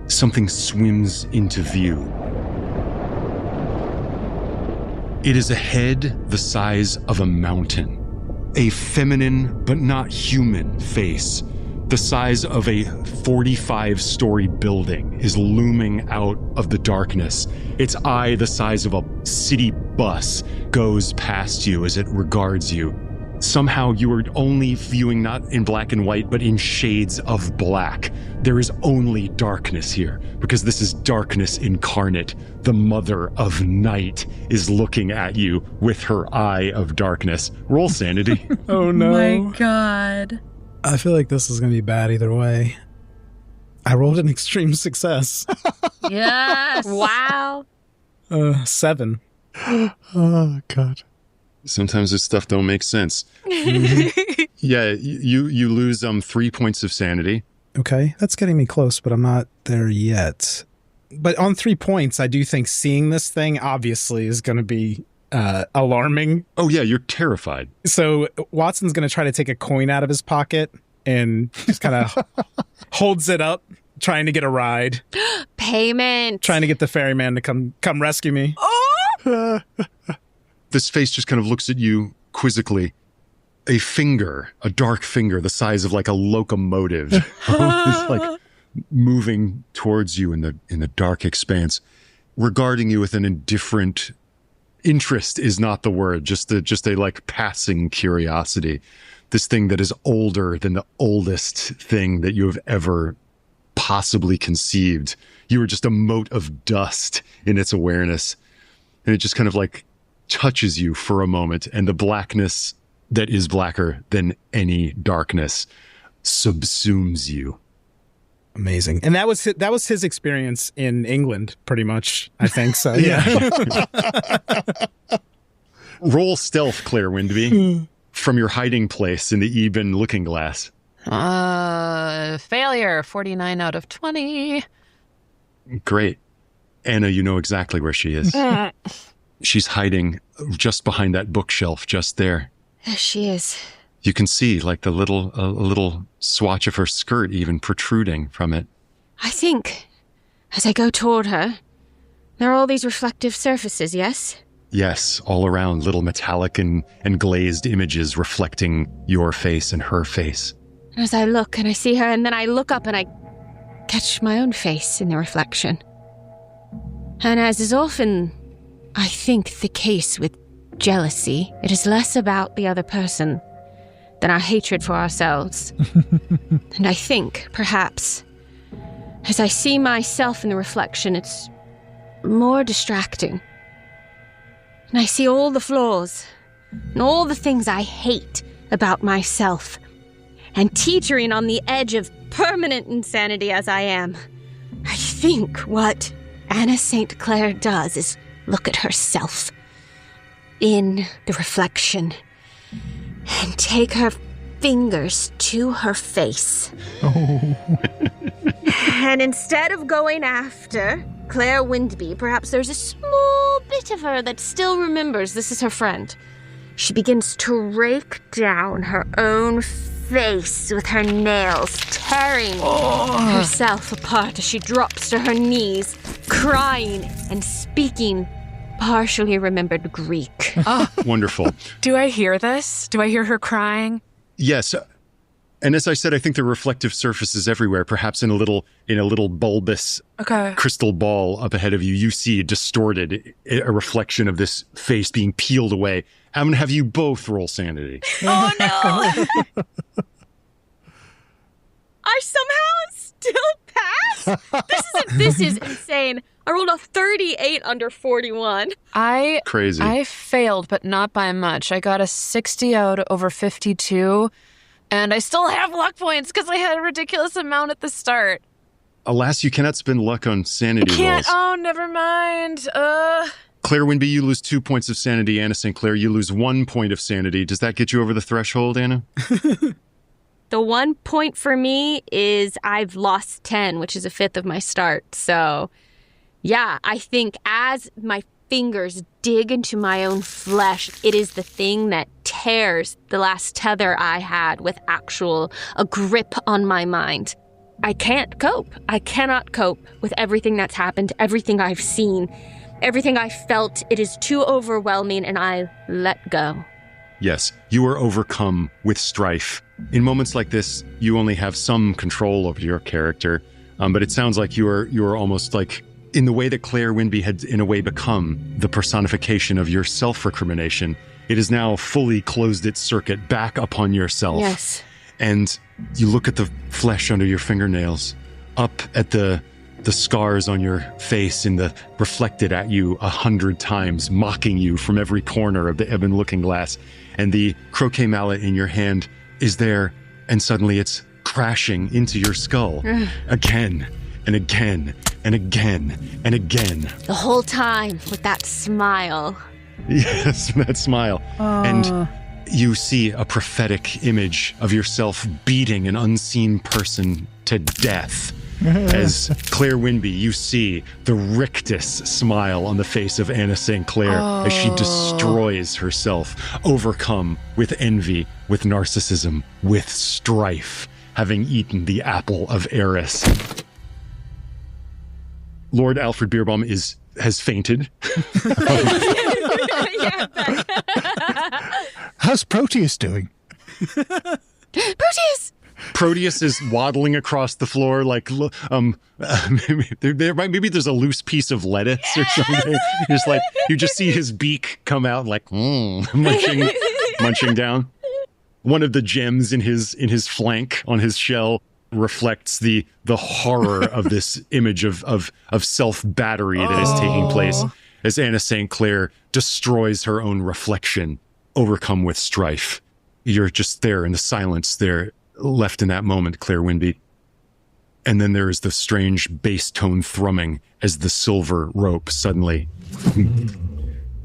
Something swims into view. It is a head the size of a mountain. A feminine but not human face, the size of a 45-story building, is looming out of the darkness. Its eye, the size of a city bus, goes past you as it regards you. Somehow you are only viewing not in black and white, but in shades of black. There is only darkness here, because this is darkness incarnate. The mother of night is looking at you with her eye of darkness. Roll sanity. Oh no. My God. I feel like this is going to be bad either way. I rolled an extreme success. Yes. Wow. 7. Oh, God. Sometimes this stuff don't make sense. Yeah, you lose 3 points of sanity. Okay, that's getting me close, but I'm not there yet. But on 3 points, I do think seeing this thing obviously is going to be alarming. Oh yeah, you're terrified. So Watson's going to try to take a coin out of his pocket and just kind of holds it up, trying to get a ride. Payment. Trying to get the ferryman to come rescue me. This face just kind of looks at you quizzically. A finger, a dark finger the size of like a locomotive, is like moving towards you in the dark expanse, regarding you with an indifferent interest is not the word, just a like passing curiosity. This thing that is older than the oldest thing that you have ever possibly conceived. You are just a mote of dust in its awareness. And it just kind of like touches you for a moment, and the blackness that is blacker than any darkness subsumes you. Amazing. And that was his experience in England, pretty much, I think. So yeah. Roll stealth, Clair Windby, from your hiding place in the Eben looking glass. Failure, 49 out of 20. Great. Anna, you know exactly where she is. She's hiding just behind that bookshelf, just there. There she is. You can see like a little swatch of her skirt even protruding from it. I think, as I go toward her, there are all these reflective surfaces, yes? Yes, all around, little metallic and glazed images reflecting your face and her face. As I look and I see her, and then I look up and I catch my own face in the reflection. And as is often, I think, the case with jealousy, it is less about the other person than our hatred for ourselves. And I think, perhaps, as I see myself in the reflection, it's more distracting. And I see all the flaws and all the things I hate about myself. And teetering on the edge of permanent insanity as I am, I think what Anna St. Clair does is look at herself in the reflection and take her fingers to her face. Oh. And instead of going after Clair Windby, perhaps there's a small bit of her that still remembers this is her friend. She begins to rake down her own face with her nails, tearing herself apart as she drops to her knees, crying and speaking partially remembered Greek. Wonderful. Do I hear this? Do I hear her crying? Yes. And as I said, I think there are reflective surfaces everywhere, perhaps in a little bulbous crystal ball up ahead of you. You see distorted, a reflection of this face being peeled away. I'm going to have you both roll sanity. Oh, no! I somehow still pass? This is insane. I rolled a 38 under 41. Crazy. I failed, but not by much. I got a 60 out over 52, and I still have luck points because I had a ridiculous amount at the start. Alas, you cannot spend luck on sanity rolls. Oh, never mind. Clair Windby, you lose 2 points of sanity. Anna St. Clair, you lose 1 point of sanity. Does that get you over the threshold, Anna? The 1 point for me is I've lost 10, which is a fifth of my start. So, yeah, I think as my fingers dig into my own flesh, it is the thing that tears the last tether I had with a grip on my mind. I can't cope. I cannot cope with everything that's happened, everything I've seen, everything I felt. It is too overwhelming, and I let go. Yes, you are overcome with strife. In moments like this, you only have some control over your character, but it sounds like you are almost like, in the way that Clair Windby had in a way become the personification of your self-recrimination, it has now fully closed its circuit back upon yourself. Yes. And you look at the flesh under your fingernails, up at the scars on your face reflected at you 100 times, mocking you from every corner of the ebon looking glass. And the croquet mallet in your hand is there, and suddenly it's crashing into your skull again and again and again and again. The whole time with that smile. Yes, that smile. And you see a prophetic image of yourself beating an unseen person to death. As Clair Windby, you see the rictus smile on the face of Anna St. Clair as she destroys herself, overcome with envy, with narcissism, with strife, having eaten the apple of Eris. Lord Alfred Beerbomb has fainted. How's Proteus doing? Proteus! Proteus is waddling across the floor like, maybe there's a loose piece of lettuce or something. Just like, you just see his beak come out like, munching down. One of the gems in his flank on his shell reflects the horror of this image of self-battery that is taking place as Anna St. Clair destroys her own reflection, overcome with strife. You're just there in the silence there, left in that moment, Claire Windby. And then there is the strange bass tone thrumming as the silver rope suddenly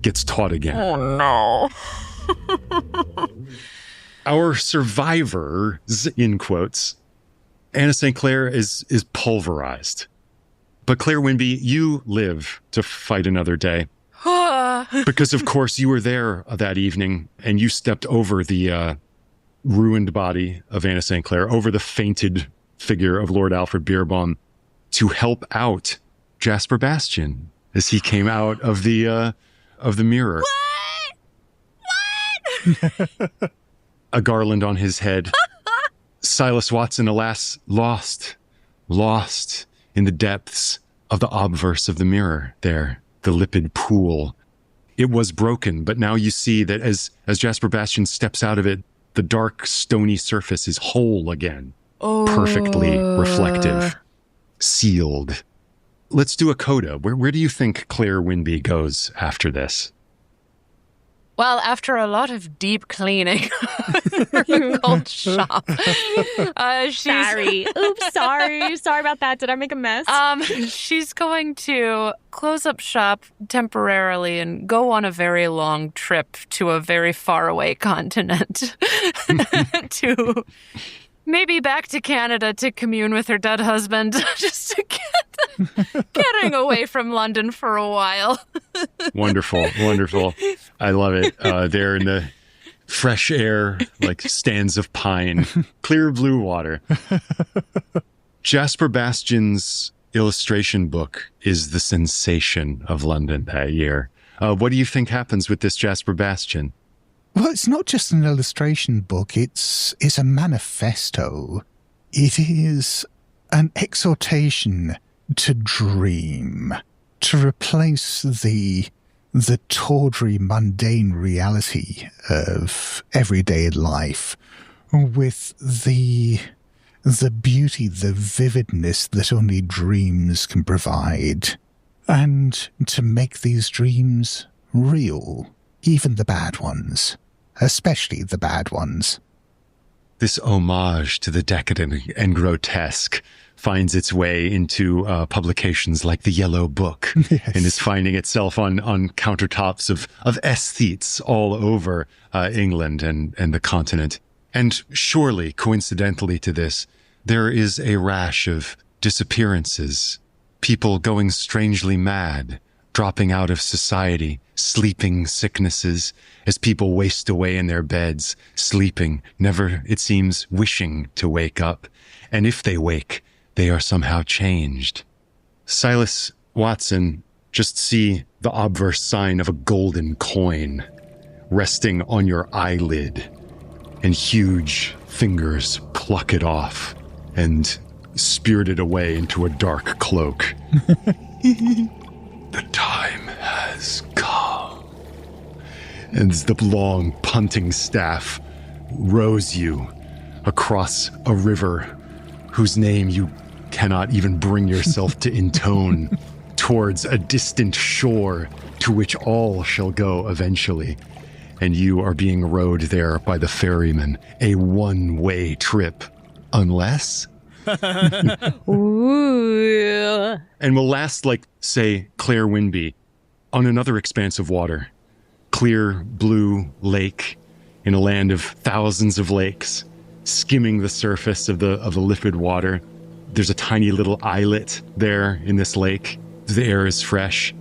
gets taut again. Oh, no. Our survivors, in quotes, Anna St. Clair is pulverized. But Claire Windby, you live to fight another day. Because, of course, you were there that evening, and you stepped over the ruined body of Anna St. Clair, over the fainted figure of Lord Alfred Beerbomb, to help out Jasper Bastian as he came out of the mirror. What? A garland on his head. Silas Watson, alas, lost in the depths of the obverse of the mirror there, the lipid pool. It was broken, but now you see that as Jasper Bastian steps out of it, the dark, stony surface is whole again, perfectly reflective, sealed. Let's do a coda. Where do you think Claire Windby goes after this? Well, after a lot of deep cleaning her gold shop, Sorry. Oops, sorry. Sorry about that. Did I make a mess? She's going to close up shop temporarily and go on a very long trip to a very faraway continent to maybe back to Canada to commune with her dead husband, just to getting away from London for a while. Wonderful. I love it. There in the fresh air, like stands of pine, clear blue water. Jasper Bastian's illustration book is the sensation of London that year. What do you think happens with this Jasper Bastian? Well, it's not just an illustration book. It's a manifesto. It is an exhortation to dream, to replace the tawdry, mundane reality of everyday life with the beauty, the vividness that only dreams can provide, and to make these dreams real, even the bad ones. Especially the bad ones. This homage to the decadent and grotesque finds its way into publications like The Yellow Book, yes, and is finding itself on countertops of aesthetes all over England and the continent. And surely, coincidentally to this, there is a rash of disappearances, people going strangely mad, dropping out of society, sleeping sicknesses, as people waste away in their beds, sleeping, never, it seems, wishing to wake up. And if they wake, they are somehow changed. Silas Watson, just see the obverse sign of a golden coin resting on your eyelid, and huge fingers pluck it off and spirit it away into a dark cloak. The time has come. And the long punting staff rows you across a river whose name you cannot even bring yourself to intone, towards a distant shore to which all shall go eventually. And you are being rowed there by the ferryman, a one-way trip, unless... Ooh. And will last like, say, Claire Windby, on another expanse of water. Clear blue lake in a land of thousands of lakes, skimming the surface of the liquid water. There's a tiny little islet there in this lake. The air is fresh.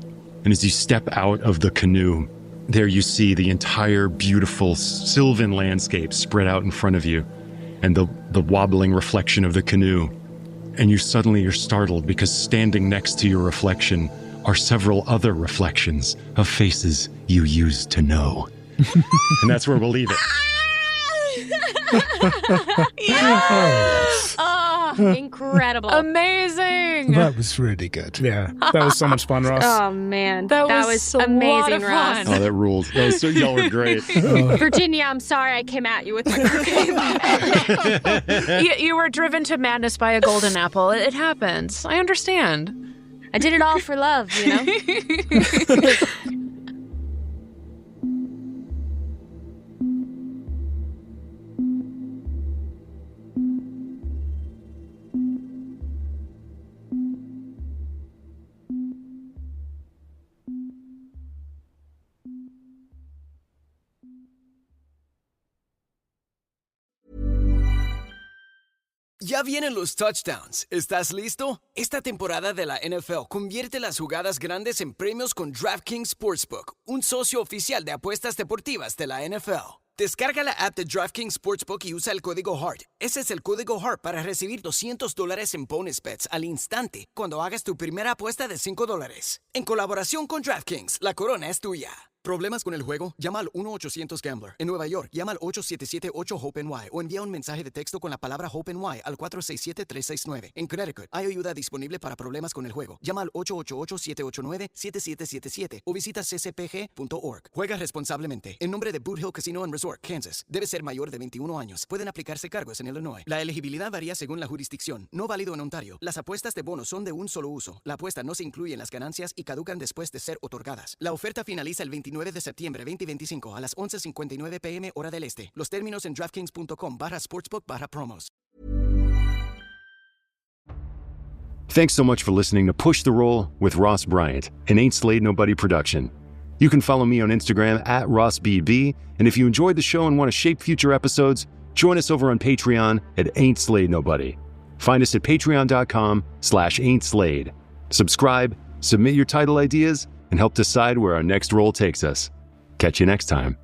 And as you step out of the canoe, there you see the entire beautiful sylvan landscape spread out in front of you, and the wobbling reflection of the canoe. And you're startled because standing next to your reflection are several other reflections of faces you used to know. And that's where we'll leave it. Yes! Oh, incredible. Amazing. That was really good. Yeah, that was so much fun, Ross. Oh, man. That was a amazing, lot of Ross. fun. Oh, that ruled. Y'all were great. Virginia, I'm sorry I came at you with my You were driven to madness by a golden apple. It happens. I understand. I did it all for love, you know? Ya vienen los touchdowns. ¿Estás listo? Esta temporada de la NFL convierte las jugadas grandes en premios con DraftKings Sportsbook, un socio oficial de apuestas deportivas de la NFL. Descarga la app de DraftKings Sportsbook y usa el código HEART. Ese es el código HEART para recibir $200 en bonus bets al instante cuando hagas tu primera apuesta de $5. En colaboración con DraftKings, la corona es tuya. ¿Problemas con el juego? Llama al 1-800-GAMBLER. En Nueva York, llama al 877-8-HOPE-NY o envía un mensaje de texto con la palabra HOPE-NY al 467-369. En Connecticut, hay ayuda disponible para problemas con el juego. Llama al 888-789-7777 o visita ccpg.org. Juega responsablemente. En nombre de Boot Hill Casino and Resort, Kansas. Debe ser mayor de 21 años. Pueden aplicarse cargos en Illinois. La elegibilidad varía según la jurisdicción. No válido en Ontario. Las apuestas de bonos son de un solo uso. La apuesta no se incluye en las ganancias y caducan después de ser otorgadas. La oferta finaliza el 29 de septiembre 2025 a las 11:59 p.m. hora del este. Los términos en DraftKings.com/sportsbook/promos. Thanks so much for listening to Push the Roll with Ross Bryant, an Ain't Slayed Nobody production. You can follow me on Instagram at RossBB, and if you enjoyed the show and want to shape future episodes, join us over on Patreon at Ain't Slayed Nobody. Find us at patreon.com/ain'tslayed. Subscribe, submit your title ideas, and help decide where our next role takes us. Catch you next time.